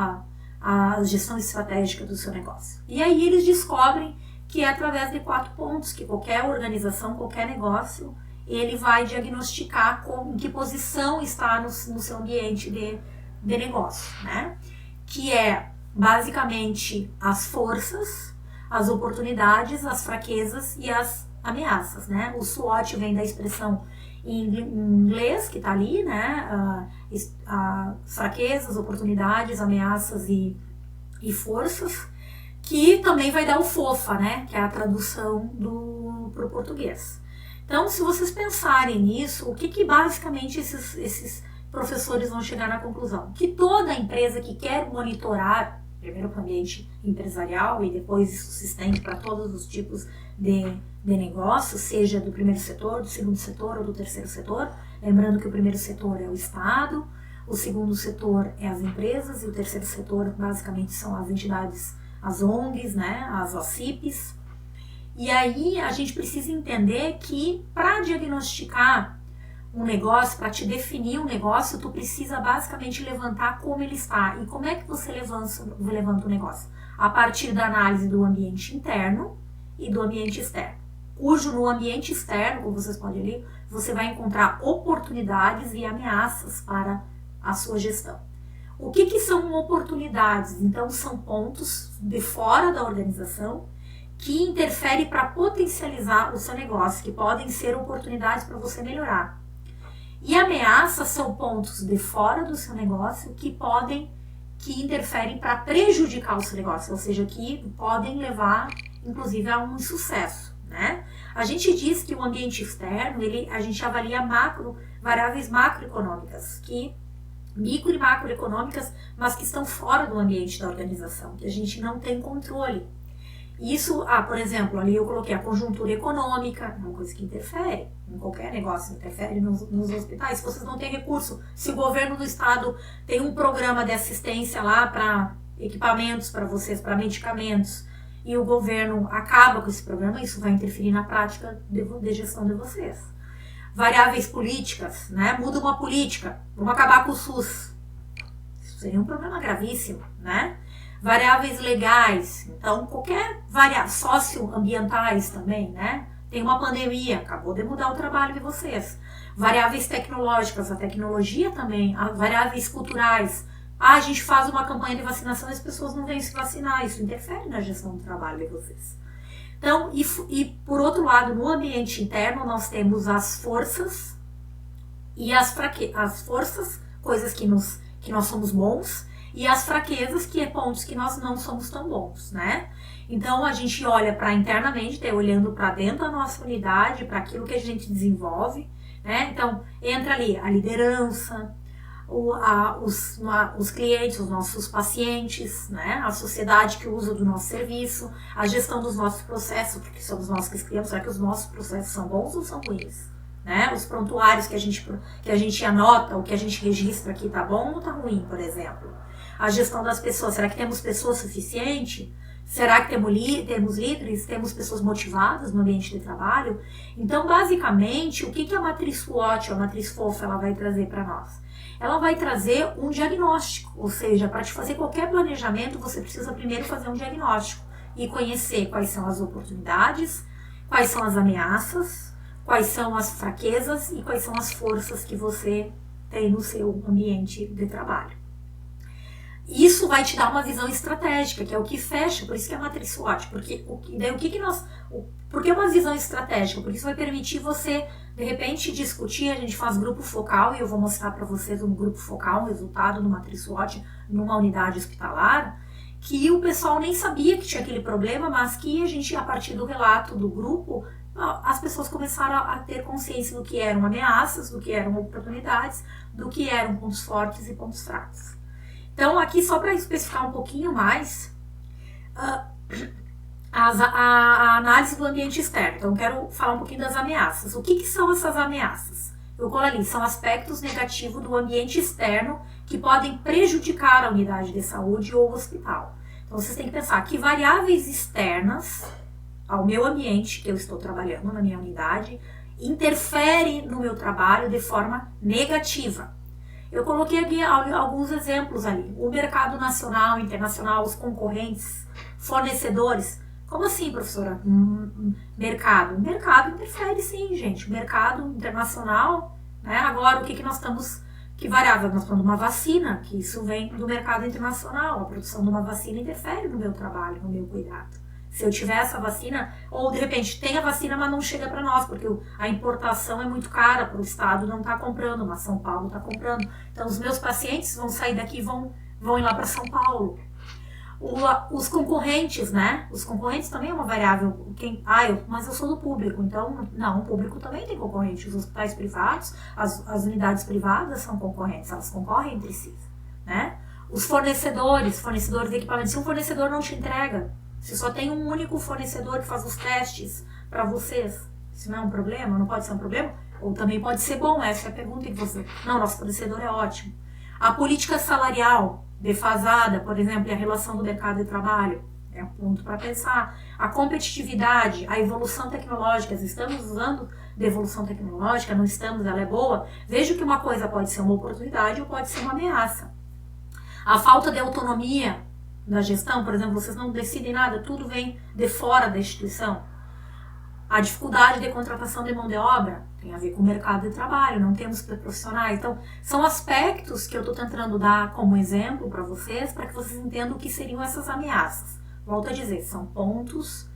a gestão estratégica do seu negócio. E aí eles descobrem que é através de 4 pontos que qualquer organização, qualquer negócio, ele vai diagnosticar em que posição está no seu ambiente de negócio, né, que é basicamente as forças, as oportunidades, as fraquezas e as ameaças, né? O SWOT vem da expressão em inglês, que tá ali, né? Fraquezas, oportunidades, ameaças e forças, que também vai dar o FOFA, né? Que é a tradução pro português. Então, se vocês pensarem nisso, o que basicamente esses professores vão chegar na conclusão? Que toda empresa que quer monitorar, primeiro para o ambiente empresarial e depois isso se estende para todos os tipos de negócio, seja do primeiro setor, do segundo setor ou do terceiro setor. Lembrando que o primeiro setor é o Estado, o segundo setor é as empresas e o terceiro setor basicamente são as entidades, as ONGs, né, as OCIPs. E aí a gente precisa entender que para diagnosticar um negócio, para te definir um negócio, tu precisa basicamente levantar como ele está. E como é que você levanta o negócio? A partir da análise do ambiente interno e do ambiente externo. Cujo no ambiente externo, como vocês podem ler, você vai encontrar oportunidades e ameaças para a sua gestão. O que são oportunidades? Então, são pontos de fora da organização que interferem para potencializar o seu negócio, que podem ser oportunidades para você melhorar. E ameaças são pontos de fora do seu negócio que interferem para prejudicar o seu negócio, ou seja, que podem levar, inclusive, a um insucesso, né? A gente diz que o ambiente externo, a gente avalia variáveis macroeconômicas, micro e macroeconômicas, mas que estão fora do ambiente da organização, que a gente não tem controle. Isso, por exemplo, ali eu coloquei a conjuntura econômica, é uma coisa que interfere em qualquer negócio, interfere nos hospitais. Se vocês não têm recurso, se o governo do estado tem um programa de assistência lá para equipamentos para vocês, para medicamentos, e o governo acaba com esse programa, isso vai interferir na prática de gestão de vocês. Variáveis políticas, né? Muda uma política, vamos acabar com o SUS. Isso seria um problema gravíssimo, né? Variáveis legais, então qualquer variáveis socioambientais também, né? Tem uma pandemia, acabou de mudar o trabalho de vocês. Variáveis tecnológicas, a tecnologia também, variáveis culturais. A gente faz uma campanha de vacinação e as pessoas não vêm se vacinar, isso interfere na gestão do trabalho de vocês. Então, e por outro lado, no ambiente interno nós temos as forças e as fraquezas. As forças, coisas que nós somos bons, e as fraquezas, que é pontos que nós não somos tão bons, né? Então, a gente olha para internamente, olhando para dentro da nossa unidade, para aquilo que a gente desenvolve, né? Então, entra ali a liderança, os clientes, os nossos pacientes, né? A sociedade que usa do nosso serviço, a gestão dos nossos processos, porque somos nós que escolhemos, será que os nossos processos são bons ou são ruins? Né? Os prontuários que a gente anota, o que a gente registra aqui tá bom ou tá ruim, por exemplo. A gestão das pessoas, será que temos pessoas suficiente? Será que temos líderes? Temos pessoas motivadas no ambiente de trabalho? Então, basicamente, o que a matriz SWOT, a matriz FOFA, ela vai trazer para nós? Ela vai trazer um diagnóstico, ou seja, para te fazer qualquer planejamento, você precisa primeiro fazer um diagnóstico e conhecer quais são as oportunidades, quais são as ameaças, quais são as fraquezas e quais são as forças que você tem no seu ambiente de trabalho. Isso vai te dar uma visão estratégica, que é o que fecha, por isso que é a matriz SWOT, porque é uma visão estratégica, porque isso vai permitir você, de repente, discutir, a gente faz grupo focal, e eu vou mostrar para vocês um grupo focal, um resultado do matriz SWOT numa unidade hospitalar, que o pessoal nem sabia que tinha aquele problema, mas que a gente, a partir do relato do grupo, as pessoas começaram a ter consciência do que eram ameaças, do que eram oportunidades, do que eram pontos fortes e pontos fracos. Então, aqui só para especificar um pouquinho mais, a análise do ambiente externo. Então, eu quero falar um pouquinho das ameaças. O que são essas ameaças? Eu colo ali, são aspectos negativos do ambiente externo que podem prejudicar a unidade de saúde ou o hospital. Então, vocês têm que pensar que variáveis externas ao meu ambiente, que eu estou trabalhando na minha unidade, interferem no meu trabalho de forma negativa. Eu coloquei aqui alguns exemplos ali. O mercado nacional, internacional, os concorrentes, fornecedores. Como assim, professora? Mercado. O mercado interfere sim, gente. O mercado internacional, né? Agora, o que nós estamos... Que variável? Nós estamos numa vacina, que isso vem do mercado internacional. A produção de uma vacina interfere no meu trabalho, no meu cuidado. Se eu tiver essa vacina, ou de repente tem a vacina, mas não chega para nós, porque a importação é muito cara, para o estado não está comprando, mas São Paulo está comprando. Então os meus pacientes vão sair daqui e vão ir lá para São Paulo. Os concorrentes, né? Os concorrentes também é uma variável. Mas eu sou do público, então não, o público também tem concorrente. Os hospitais privados, as unidades privadas são concorrentes, elas concorrem entre si, né? Os fornecedores de equipamentos, se um fornecedor não te entrega, se só tem um único fornecedor que faz os testes para vocês, isso não é um problema? Não pode ser um problema? Ou também pode ser bom? Essa é a pergunta que você... Não, nosso fornecedor é ótimo. A política salarial defasada, por exemplo, e a relação do mercado de trabalho, é um ponto para pensar. A competitividade, a evolução tecnológica, estamos usando de evolução tecnológica, não estamos, ela é boa. Vejo que uma coisa pode ser uma oportunidade ou pode ser uma ameaça. A falta de autonomia da gestão, por exemplo, vocês não decidem nada, tudo vem de fora da instituição. A dificuldade de contratação de mão de obra tem a ver com o mercado de trabalho, não temos profissionais. Então, são aspectos que eu estou tentando dar como exemplo para vocês que vocês entendam o que seriam essas ameaças. Volto a dizer, são pontos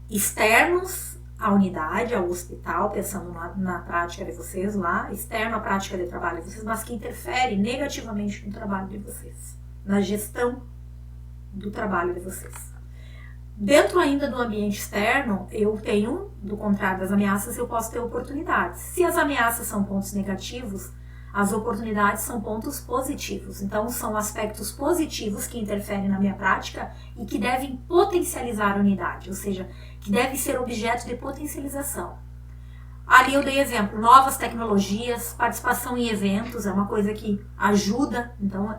externos à unidade, ao hospital, pensando na prática de vocês lá, externo à prática de trabalho de vocês, mas que interferem negativamente no trabalho de vocês, na gestão do trabalho de vocês. Dentro ainda do ambiente externo, eu tenho, do contrário das ameaças, eu posso ter oportunidades. Se as ameaças são pontos negativos, as oportunidades são pontos positivos. Então, são aspectos positivos que interferem na minha prática e que devem potencializar a unidade, ou seja, que devem ser objeto de potencialização. Ali eu dei exemplo, novas tecnologias, participação em eventos, é uma coisa que ajuda, então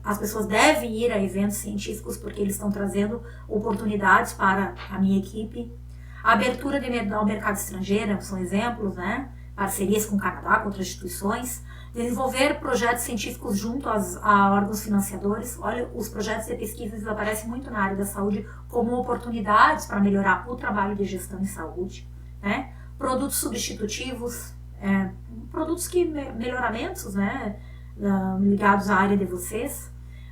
as pessoas devem ir a eventos científicos porque eles estão trazendo oportunidades para a minha equipe. A abertura ao mercado estrangeiro são exemplos, né? Parcerias com o Canadá, com outras instituições. Desenvolver projetos científicos junto a órgãos financiadores. Olha, os projetos de pesquisa aparecem muito na área da saúde como oportunidades para melhorar o trabalho de gestão em saúde, né? Produtos substitutivos, produtos que melhoramentos, né? Ligados à área de vocês,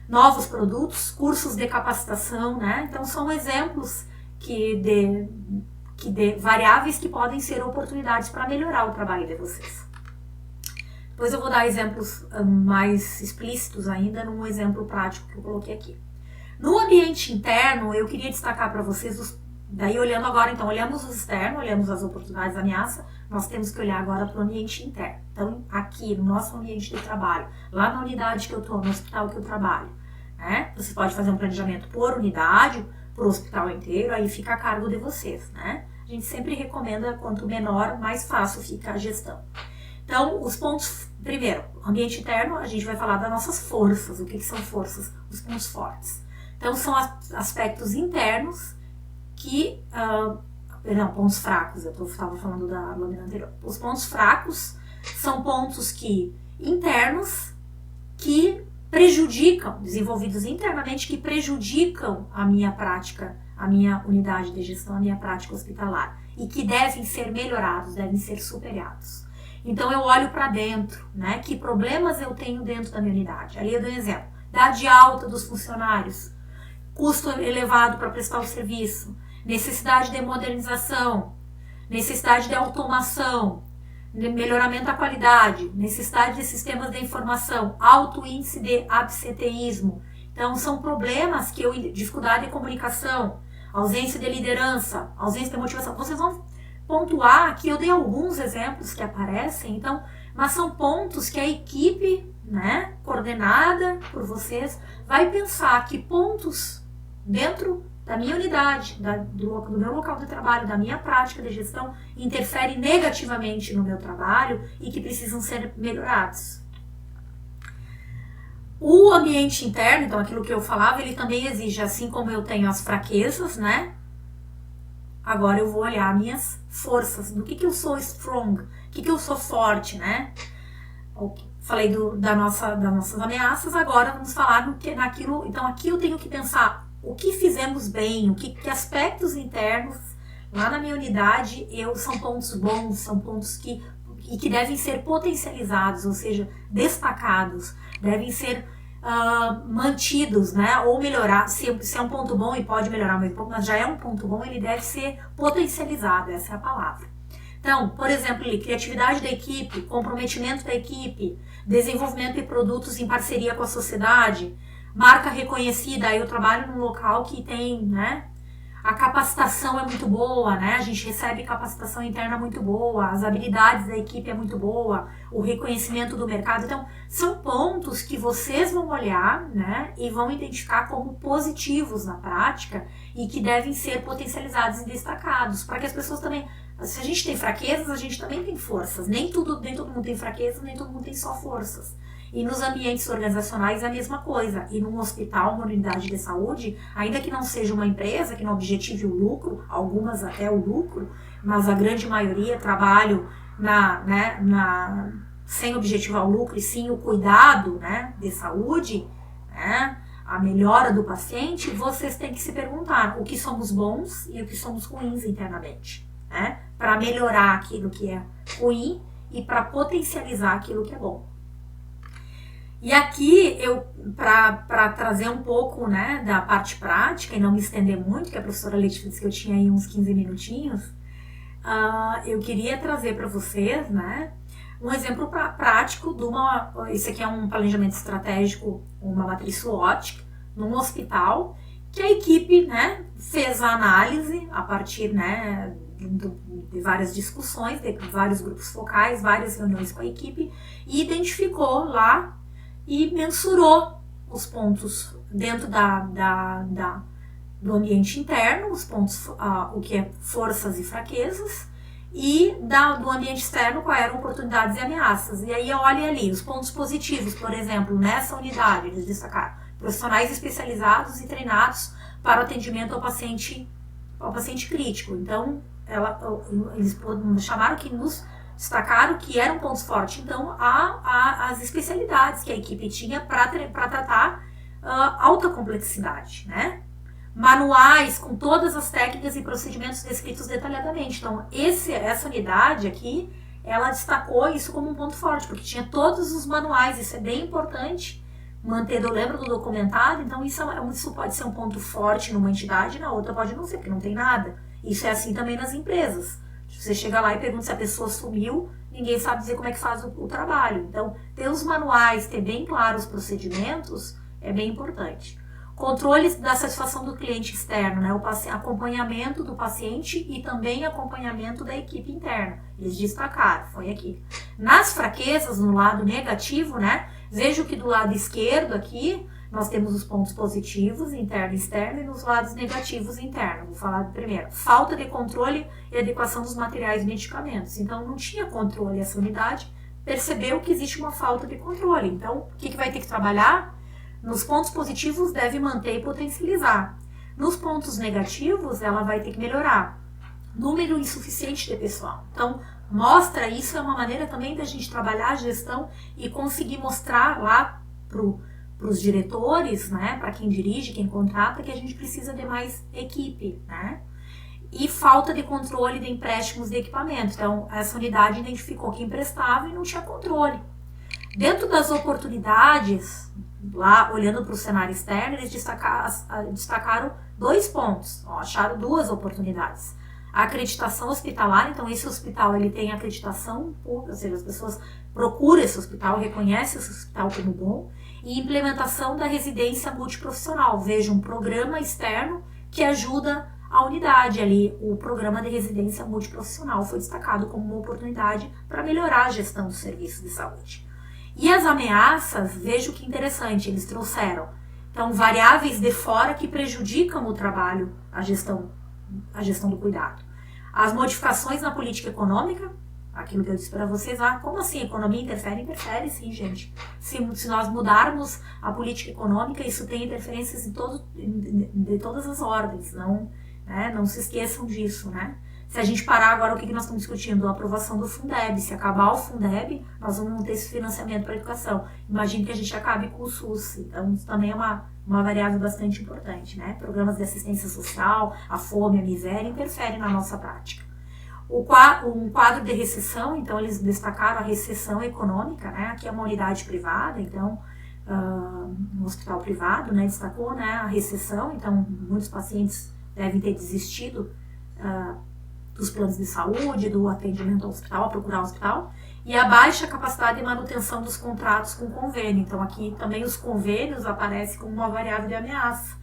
novos produtos, cursos de capacitação, né? Então são exemplos de variáveis que podem ser oportunidades para melhorar o trabalho de vocês. Depois eu vou dar exemplos mais explícitos ainda num exemplo prático que eu coloquei aqui. No ambiente interno, eu queria destacar para vocês, daí olhando agora, então olhamos o externo, olhamos as oportunidades da ameaça, nós temos que olhar agora para o ambiente interno. Então, aqui no nosso ambiente de trabalho, lá na unidade que eu estou, no hospital que eu trabalho, né? Você pode fazer um planejamento por unidade, por hospital inteiro, aí fica a cargo de vocês, né? A gente sempre recomenda, quanto menor, mais fácil fica a gestão. Então, os pontos, primeiro, ambiente interno, a gente vai falar das nossas forças. O que são forças? Os pontos fortes. Então, são aspectos internos que... pontos fracos, eu estava falando da lâmina anterior. Os pontos fracos são pontos internos que prejudicam, desenvolvidos internamente, que prejudicam a minha prática, a minha unidade de gestão, a minha prática hospitalar, e que devem ser melhorados, devem ser superados. Então eu olho para dentro, né? Que problemas eu tenho dentro da minha unidade? Ali eu dou um exemplo. Idade alta dos funcionários, custo elevado para prestar o serviço, necessidade de modernização, necessidade de automação, melhoramento da qualidade, necessidade de sistemas de informação, alto índice de absenteísmo. Então são problemas dificuldade de comunicação, ausência de liderança, ausência de motivação. Vocês vão pontuar aqui, eu dei alguns exemplos que aparecem, então, mas são pontos que a equipe, né, coordenada por vocês, vai pensar que pontos dentro da minha unidade, do meu local de trabalho, da minha prática de gestão, interferem negativamente no meu trabalho e que precisam ser melhorados. O ambiente interno, então aquilo que eu falava, ele também exige, assim como eu tenho as fraquezas, né? Agora eu vou olhar minhas forças, do que eu sou strong, que eu sou forte, né? Falei das nossas ameaças, agora vamos falar naquilo. Então aqui eu tenho que pensar o que fizemos bem, que aspectos internos lá na minha unidade são pontos bons, são pontos que devem ser potencializados, ou seja, destacados, devem ser mantidos, né? Ou melhorar, se é um ponto bom e pode melhorar mais um pouco, mas já é um ponto bom, ele deve ser potencializado, essa é a palavra. Então, por exemplo, criatividade da equipe, comprometimento da equipe, desenvolvimento de produtos em parceria com a sociedade, marca reconhecida. Aí eu trabalho num local que tem, né? A capacitação é muito boa, né? A gente recebe capacitação interna muito boa, as habilidades da equipe é muito boa, o reconhecimento do mercado. Então, são pontos que vocês vão olhar, né? E vão identificar como positivos na prática e que devem ser potencializados e destacados, para que as pessoas também... Se a gente tem fraquezas, a gente também tem forças. Nem todo mundo tem fraquezas, nem todo mundo tem só forças. E nos ambientes organizacionais é a mesma coisa. E num hospital, uma unidade de saúde, ainda que não seja uma empresa que não objetive o lucro, algumas até o lucro, mas a grande maioria trabalham sem objetivar o lucro e sim o cuidado, né, de saúde, né, a melhora do paciente, vocês têm que se perguntar o que somos bons e o que somos ruins internamente, né, para melhorar aquilo que é ruim e para potencializar aquilo que é bom. E aqui, para trazer um pouco, né, da parte prática e não me estender muito, que a professora Letícia disse que eu tinha aí uns 15 minutinhos, eu queria trazer para vocês, né, um exemplo prático esse aqui é um planejamento estratégico, uma matriz SWOT, num hospital, que a equipe, né, fez a análise a partir, né, de várias discussões, de vários grupos focais, várias reuniões com a equipe, e identificou lá e mensurou os pontos dentro do ambiente interno, os pontos, o que é forças e fraquezas, e do ambiente externo, quais eram oportunidades e ameaças. E aí olhem ali, os pontos positivos, por exemplo, nessa unidade, eles destacaram profissionais especializados e treinados para o atendimento ao paciente crítico. Então, eles chamaram que nos destacaram que eram pontos fortes. Então, as especialidades que a equipe tinha para tratar alta complexidade, né? Manuais com todas as técnicas e procedimentos descritos detalhadamente. Então, essa unidade aqui, ela destacou isso como um ponto forte, porque tinha todos os manuais. Isso é bem importante manter, eu lembro do documentado. Então, isso pode ser um ponto forte numa entidade, na outra pode não ser, porque não tem nada. Isso é assim também nas empresas. Você chega lá e pergunta se a pessoa sumiu, ninguém sabe dizer como é que faz o trabalho. Então, ter os manuais, ter bem claros os procedimentos, é bem importante. Controle da satisfação do cliente externo, né? Acompanhamento do paciente e também acompanhamento da equipe interna. Eles destacaram, foi aqui. Nas fraquezas, no lado negativo, né? Vejo que do lado esquerdo aqui, nós temos os pontos positivos, interno e externo, e nos lados negativos, interno. Vou falar primeiro. Falta de controle e adequação dos materiais e medicamentos. Então, não tinha controle essa unidade, percebeu que existe uma falta de controle. Então, o que vai ter que trabalhar? Nos pontos positivos, deve manter e potencializar. Nos pontos negativos, ela vai ter que melhorar. Número insuficiente de pessoal. Então, mostra isso, é uma maneira também da gente trabalhar a gestão e conseguir mostrar lá para os diretores, né, para quem dirige, quem contrata, que a gente precisa de mais equipe, né? E falta de controle de empréstimos de equipamento. Então, essa unidade identificou que emprestava e não tinha controle. Dentro das oportunidades, lá olhando para o cenário externo, eles destacaram 2 pontos, acharam 2 oportunidades. A acreditação hospitalar, então esse hospital ele tem acreditação pública, ou seja, as pessoas procuram esse hospital, reconhecem esse hospital como bom, e implementação da residência multiprofissional. Veja, um programa externo que ajuda a unidade ali. O programa de residência multiprofissional foi destacado como uma oportunidade para melhorar a gestão dos serviços de saúde. E as ameaças, veja que interessante, eles trouxeram. Então, variáveis de fora que prejudicam o trabalho, a gestão do cuidado. As modificações na política econômica, aquilo que eu disse para vocês, como assim? Economia interfere? Interfere sim, gente. Se nós mudarmos a política econômica, isso tem interferências de todas as ordens, não se esqueçam disso, né? Se a gente parar agora, o que nós estamos discutindo? A aprovação do Fundeb. Se acabar o Fundeb, nós vamos não ter esse financiamento para a educação. Imagine que a gente acabe com o SUS. Então, isso também é uma variável bastante importante, né? Programas de assistência social, a fome, a miséria, interferem na nossa prática. Um quadro de recessão, então, eles destacaram a recessão econômica, né? Aqui é uma unidade privada, então, um hospital privado, né? Destacou, né? A recessão, então, muitos pacientes devem ter desistido dos planos de saúde, do atendimento ao hospital, a procurar o hospital, e a baixa capacidade de manutenção dos contratos com convênio. Então, aqui também os convênios aparecem como uma variável de ameaça,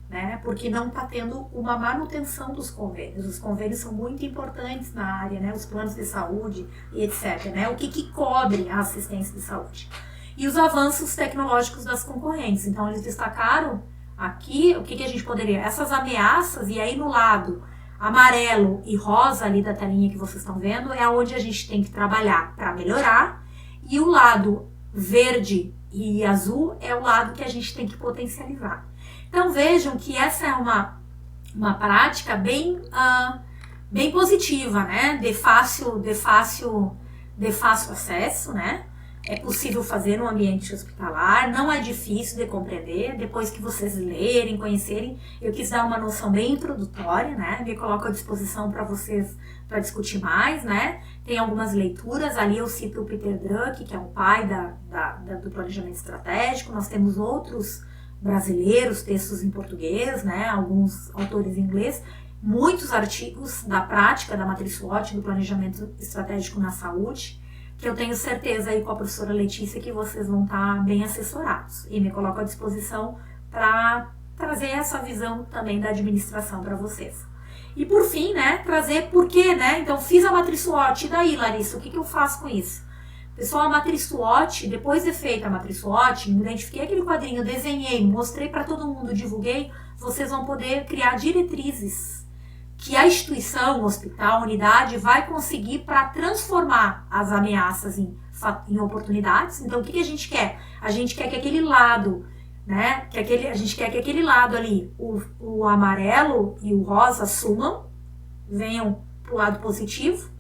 né? Porque não está tendo uma manutenção dos convênios. Os convênios são muito importantes na área, né? Os planos de saúde e etc., né? O que cobre a assistência de saúde. E os avanços tecnológicos das concorrentes. Então, eles destacaram aqui o que a gente poderia... Essas ameaças, e aí no lado amarelo e rosa ali da telinha que vocês estão vendo, é onde a gente tem que trabalhar para melhorar, e o lado verde e azul é o lado que a gente tem que potencializar. Então vejam que essa é uma prática bem positiva, né? De fácil acesso, né? É possível fazer no ambiente hospitalar, não é difícil de compreender. Depois que vocês lerem, conhecerem, eu quis dar uma noção bem introdutória, né? Me coloco à disposição para vocês, para discutir mais, né? Tem algumas leituras, ali eu cito o Peter Drucker, que é o pai do planejamento estratégico. Nós temos outros brasileiros, textos em português, né? Alguns autores em inglês, muitos artigos da prática da matriz SWOT, do planejamento estratégico na saúde, que eu tenho certeza aí com a professora Letícia que vocês vão estar bem assessorados. E me coloco à disposição para trazer essa visão também da administração para vocês. E por fim, né, trazer por quê, né? Então, fiz a matriz SWOT, e daí, Larissa, o que eu faço com isso? Pessoal, a matriz SWOT, depois de feita a matriz SWOT, identifiquei aquele quadrinho, desenhei, mostrei para todo mundo, divulguei, vocês vão poder criar diretrizes que a instituição, o hospital, a unidade vai conseguir para transformar as ameaças em oportunidades. Então, o que a gente quer? A gente quer que aquele lado, né, a gente quer que aquele lado ali, o amarelo e o rosa sumam, venham para o lado positivo.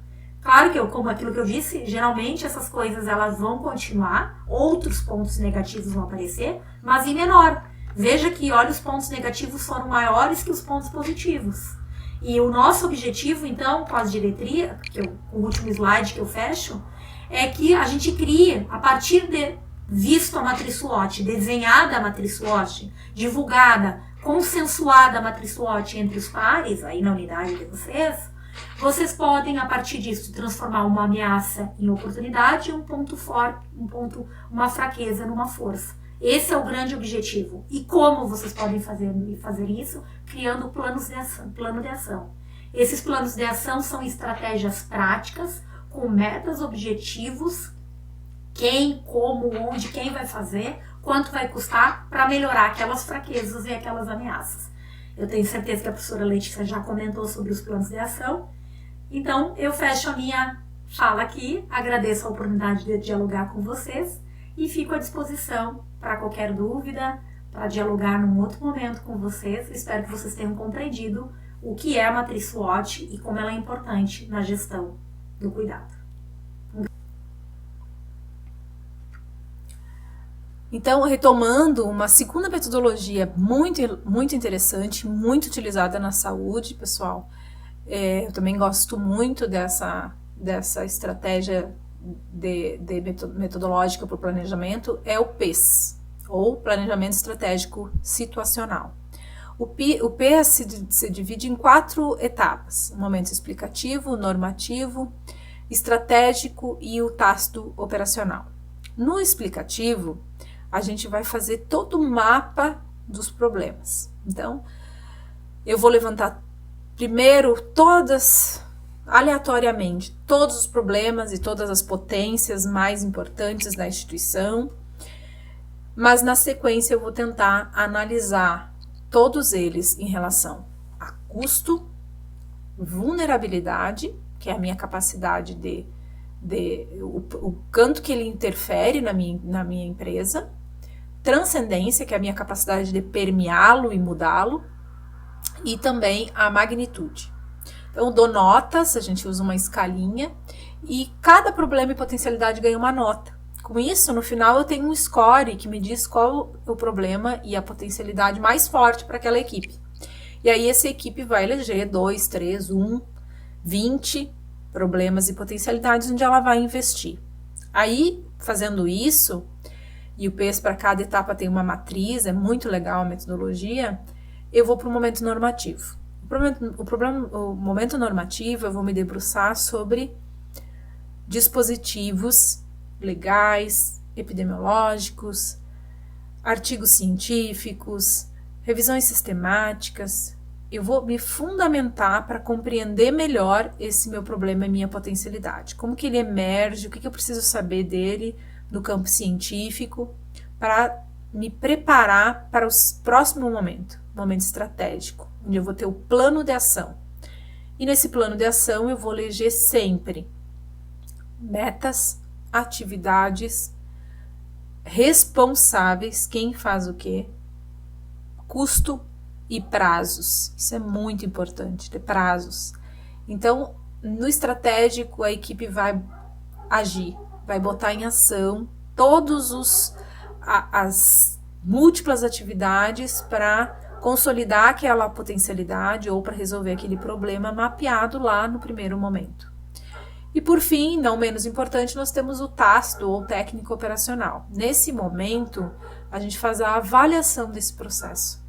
Claro que, como aquilo que eu disse, geralmente essas coisas elas vão continuar, outros pontos negativos vão aparecer, mas em menor. Veja que, olha, os pontos negativos foram maiores que os pontos positivos. E o nosso objetivo, então, com as diretrizes, o último slide que eu fecho, é que a gente crie, a partir de visto a matriz SWOT, desenhada a matriz SWOT, divulgada, consensuada a matriz SWOT entre os pares, aí na unidade de vocês podem, a partir disso, transformar uma ameaça em oportunidade e um ponto forte, uma fraqueza numa força. Esse é o grande objetivo. E como vocês podem fazer isso? Criando plano de ação. Esses planos de ação são estratégias práticas, com metas, objetivos, quem, como, onde, quem vai fazer, quanto vai custar para melhorar aquelas fraquezas e aquelas ameaças. Eu tenho certeza que a professora Letícia já comentou sobre os planos de ação. Então, eu fecho a minha fala aqui, agradeço a oportunidade de dialogar com vocês e fico à disposição para qualquer dúvida, para dialogar num outro momento com vocês. Espero que vocês tenham compreendido o que é a matriz SWOT e como ela é importante na gestão do cuidado. Então, retomando uma segunda metodologia muito interessante, muito utilizada na saúde, pessoal. Eu também gosto muito dessa estratégia metodológica para o planejamento, é o PES, ou Planejamento Estratégico Situacional. O PES se divide em 4 etapas: o momento explicativo, o normativo, estratégico e o tácito operacional. No explicativo, a gente vai fazer todo o mapa dos problemas. Então, eu vou levantar primeiro aleatoriamente, todos os problemas e todas as potências mais importantes da instituição, mas na sequência eu vou tentar analisar todos eles em relação a custo, vulnerabilidade, que é a minha capacidade o quanto que ele interfere na minha empresa, transcendência, que é a minha capacidade de permeá-lo e mudá-lo, e também a magnitude. Então, eu dou notas, a gente usa uma escalinha, e cada problema e potencialidade ganha uma nota. Com isso, no final, eu tenho um score que me diz qual é o problema e a potencialidade mais forte para aquela equipe. E aí, essa equipe vai eleger 2, 3, 1, 20 problemas e potencialidades onde ela vai investir. Aí, fazendo isso, e o PES para cada etapa tem uma matriz, é muito legal a metodologia, eu vou para o momento normativo. O momento normativo, eu vou me debruçar sobre dispositivos legais, epidemiológicos, artigos científicos, revisões sistemáticas. Eu vou me fundamentar para compreender melhor esse meu problema e minha potencialidade. Como que ele emerge, o que eu preciso saber dele no campo científico, para me preparar para o próximo momento estratégico, onde eu vou ter o plano de ação. E nesse plano de ação eu vou eleger sempre metas, atividades, responsáveis, quem faz o quê, custo e prazos. Isso é muito importante, ter prazos. Então, no estratégico, a equipe vai agir, vai botar em ação todos as múltiplas atividades para consolidar aquela potencialidade ou para resolver aquele problema mapeado lá no primeiro momento. E por fim, não menos importante, nós temos o tácito ou técnico operacional. Nesse momento, a gente faz a avaliação desse processo.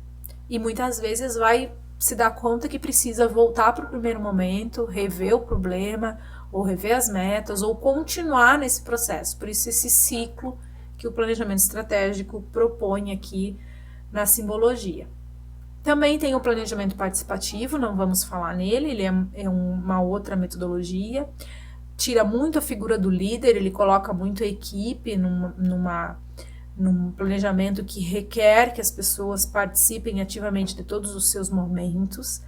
E muitas vezes vai se dar conta que precisa voltar para o primeiro momento, rever o problema, ou rever as metas, ou continuar nesse processo. Por isso, esse ciclo que o planejamento estratégico propõe aqui na simbologia. Também tem o planejamento participativo, não vamos falar nele, ele é uma outra metodologia, tira muito a figura do líder, ele coloca muito a equipe num planejamento que requer que as pessoas participem ativamente de todos os seus momentos,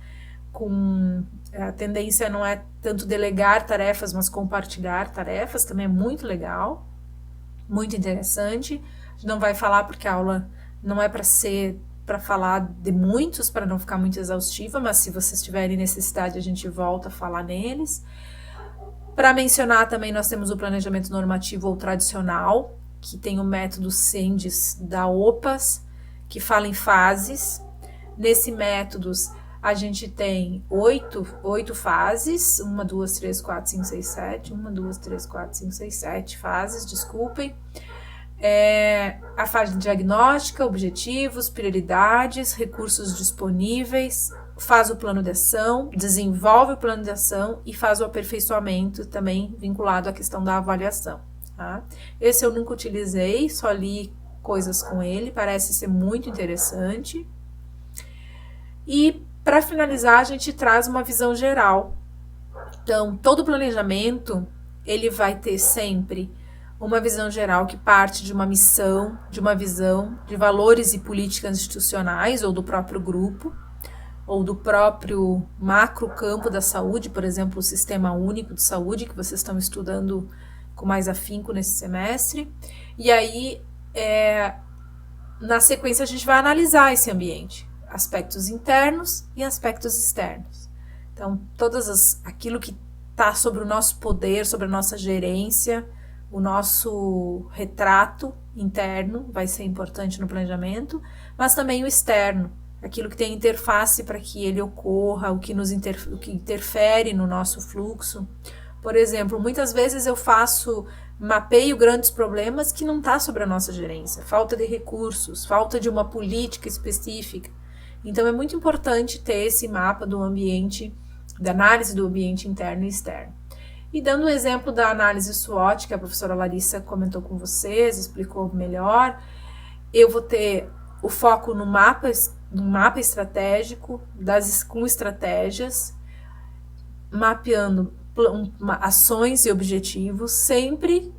a tendência não é tanto delegar tarefas, mas compartilhar tarefas, também é muito legal, muito interessante. A gente não vai falar porque a aula não é para falar de muitos, para não ficar muito exaustiva, mas se vocês tiverem necessidade, a gente volta a falar neles. Para mencionar também, nós temos o planejamento normativo ou tradicional, que tem o método SENDES da OPAS, que fala em fases. Nesse método, a gente tem 8 fases, 1, 2, 3, 4, 5, 6, 7, 1, 2, 3, 4, 5, 6, 7 fases, desculpem. A fase diagnóstica, objetivos, prioridades, recursos disponíveis, faz o plano de ação, desenvolve o plano de ação e faz o aperfeiçoamento também vinculado à questão da avaliação. Tá? Esse eu nunca utilizei, só li coisas com ele, parece ser muito interessante. E para finalizar, a gente traz uma visão geral. Então, todo planejamento, ele vai ter sempre uma visão geral que parte de uma missão, de uma visão, de valores e políticas institucionais ou do próprio grupo, ou do próprio macro campo da saúde, por exemplo, o Sistema Único de Saúde, que vocês estão estudando com mais afinco nesse semestre. E aí, na sequência, a gente vai analisar esse ambiente, aspectos internos e aspectos externos. Então, aquilo que está sobre o nosso poder, sobre a nossa gerência, o nosso retrato interno vai ser importante no planejamento, mas também o externo, aquilo que tem interface para que ele ocorra, o que interfere no nosso fluxo. Por exemplo, muitas vezes eu mapeio grandes problemas que não está sobre a nossa gerência, falta de recursos, falta de uma política específica. Então é muito importante ter esse mapa do ambiente, da análise do ambiente interno e externo. E dando um exemplo da análise SWOT, que a professora Larissa comentou com vocês, explicou melhor, eu vou ter o foco no mapa estratégico, com estratégias, mapeando ações e objetivos, sempre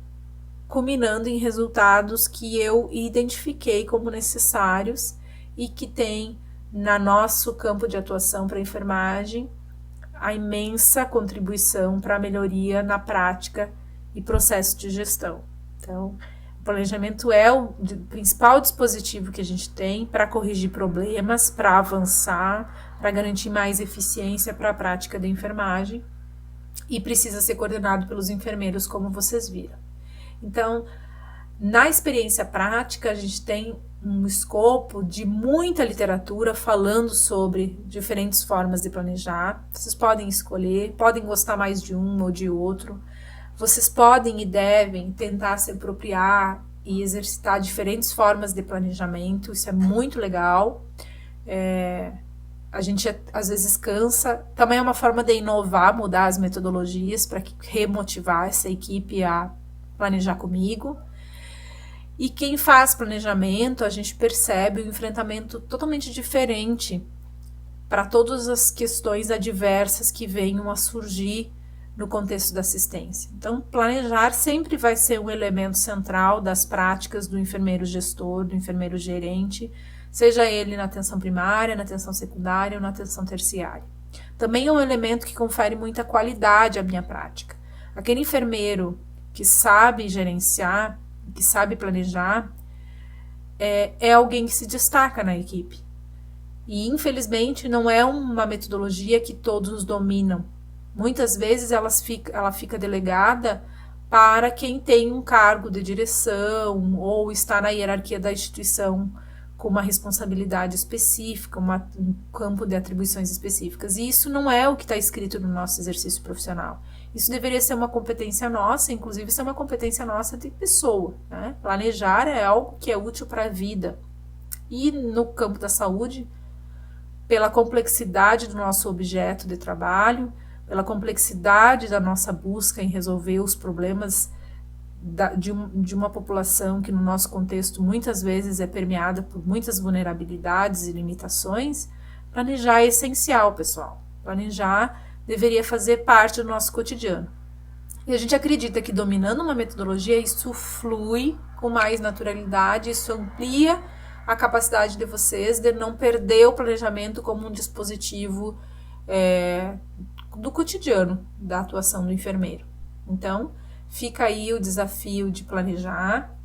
culminando em resultados que eu identifiquei como necessários e que tem no nosso campo de atuação para a enfermagem a imensa contribuição para a melhoria na prática e processo de gestão. Então, o planejamento é o principal dispositivo que a gente tem para corrigir problemas, para avançar, para garantir mais eficiência para a prática da enfermagem e precisa ser coordenado pelos enfermeiros, como vocês viram. Então, na experiência prática, a gente tem um escopo de muita literatura falando sobre diferentes formas de planejar. Vocês podem escolher, podem gostar mais de um ou de outro. Vocês podem e devem tentar se apropriar e exercitar diferentes formas de planejamento. Isso é muito legal. A gente às vezes cansa. Também é uma forma de inovar, mudar as metodologias para remotivar essa equipe a planejar comigo. E quem faz planejamento, a gente percebe um enfrentamento totalmente diferente para todas as questões adversas que venham a surgir no contexto da assistência. Então, planejar sempre vai ser um elemento central das práticas do enfermeiro gestor, do enfermeiro gerente, seja ele na atenção primária, na atenção secundária ou na atenção terciária. Também é um elemento que confere muita qualidade à minha prática. Aquele enfermeiro que sabe gerenciar, que sabe planejar, é alguém que se destaca na equipe. E, infelizmente, não é uma metodologia que todos dominam. Muitas vezes ela fica delegada para quem tem um cargo de direção ou está na hierarquia da instituição com uma responsabilidade específica, um campo de atribuições específicas. E isso não é o que está escrito no nosso exercício profissional. Isso deveria ser uma competência nossa, inclusive ser uma competência nossa de pessoa, né? Planejar é algo que é útil para a vida. E no campo da saúde, pela complexidade do nosso objeto de trabalho, pela complexidade da nossa busca em resolver os problemas de uma população que no nosso contexto muitas vezes é permeada por muitas vulnerabilidades e limitações, Planejar é essencial, pessoal. Planejar deveria fazer parte do nosso cotidiano. E a gente acredita que dominando uma metodologia, isso flui com mais naturalidade, isso amplia a capacidade de vocês de não perder o planejamento como um dispositivo do cotidiano da atuação do enfermeiro. Então, fica aí o desafio de planejar,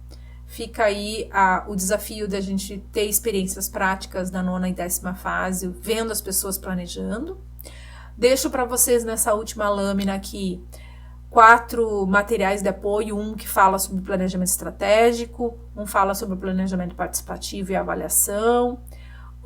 fica aí o desafio da gente ter experiências práticas da 9ª e 10ª fase, vendo as pessoas planejando. Deixo para vocês nessa última lâmina aqui 4 materiais de apoio, um que fala sobre planejamento estratégico, um fala sobre planejamento participativo e avaliação,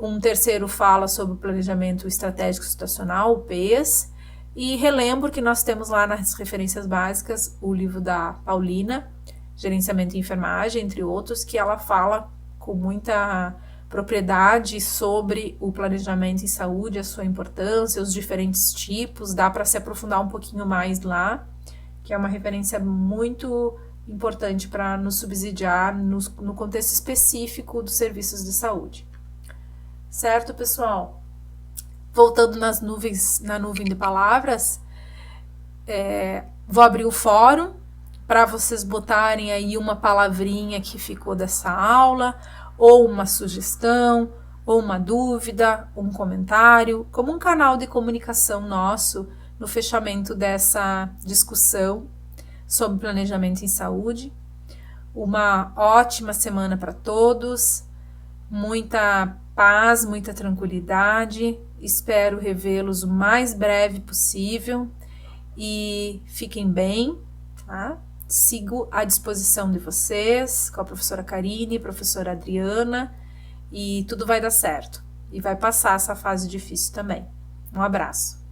um terceiro fala sobre planejamento estratégico situacional, o PES, e relembro que nós temos lá nas referências básicas o livro da Paulina, Gerenciamento e Enfermagem, entre outros, que ela fala com muita propriedade sobre o planejamento em saúde, a sua importância, os diferentes tipos, dá para se aprofundar um pouquinho mais lá, que é uma referência muito importante para nos subsidiar no contexto específico dos serviços de saúde. Certo, pessoal? Voltando na nuvem de palavras, vou abrir o fórum para vocês botarem aí uma palavrinha que ficou dessa aula, ou uma sugestão, ou uma dúvida, um comentário, como um canal de comunicação nosso no fechamento dessa discussão sobre planejamento em saúde. Uma ótima semana para todos, muita paz, muita tranquilidade, espero revê-los o mais breve possível e fiquem bem, tá? Sigo à disposição de vocês, com a professora Karine, professora Adriana, e tudo vai dar certo. E vai passar essa fase difícil também. Um abraço.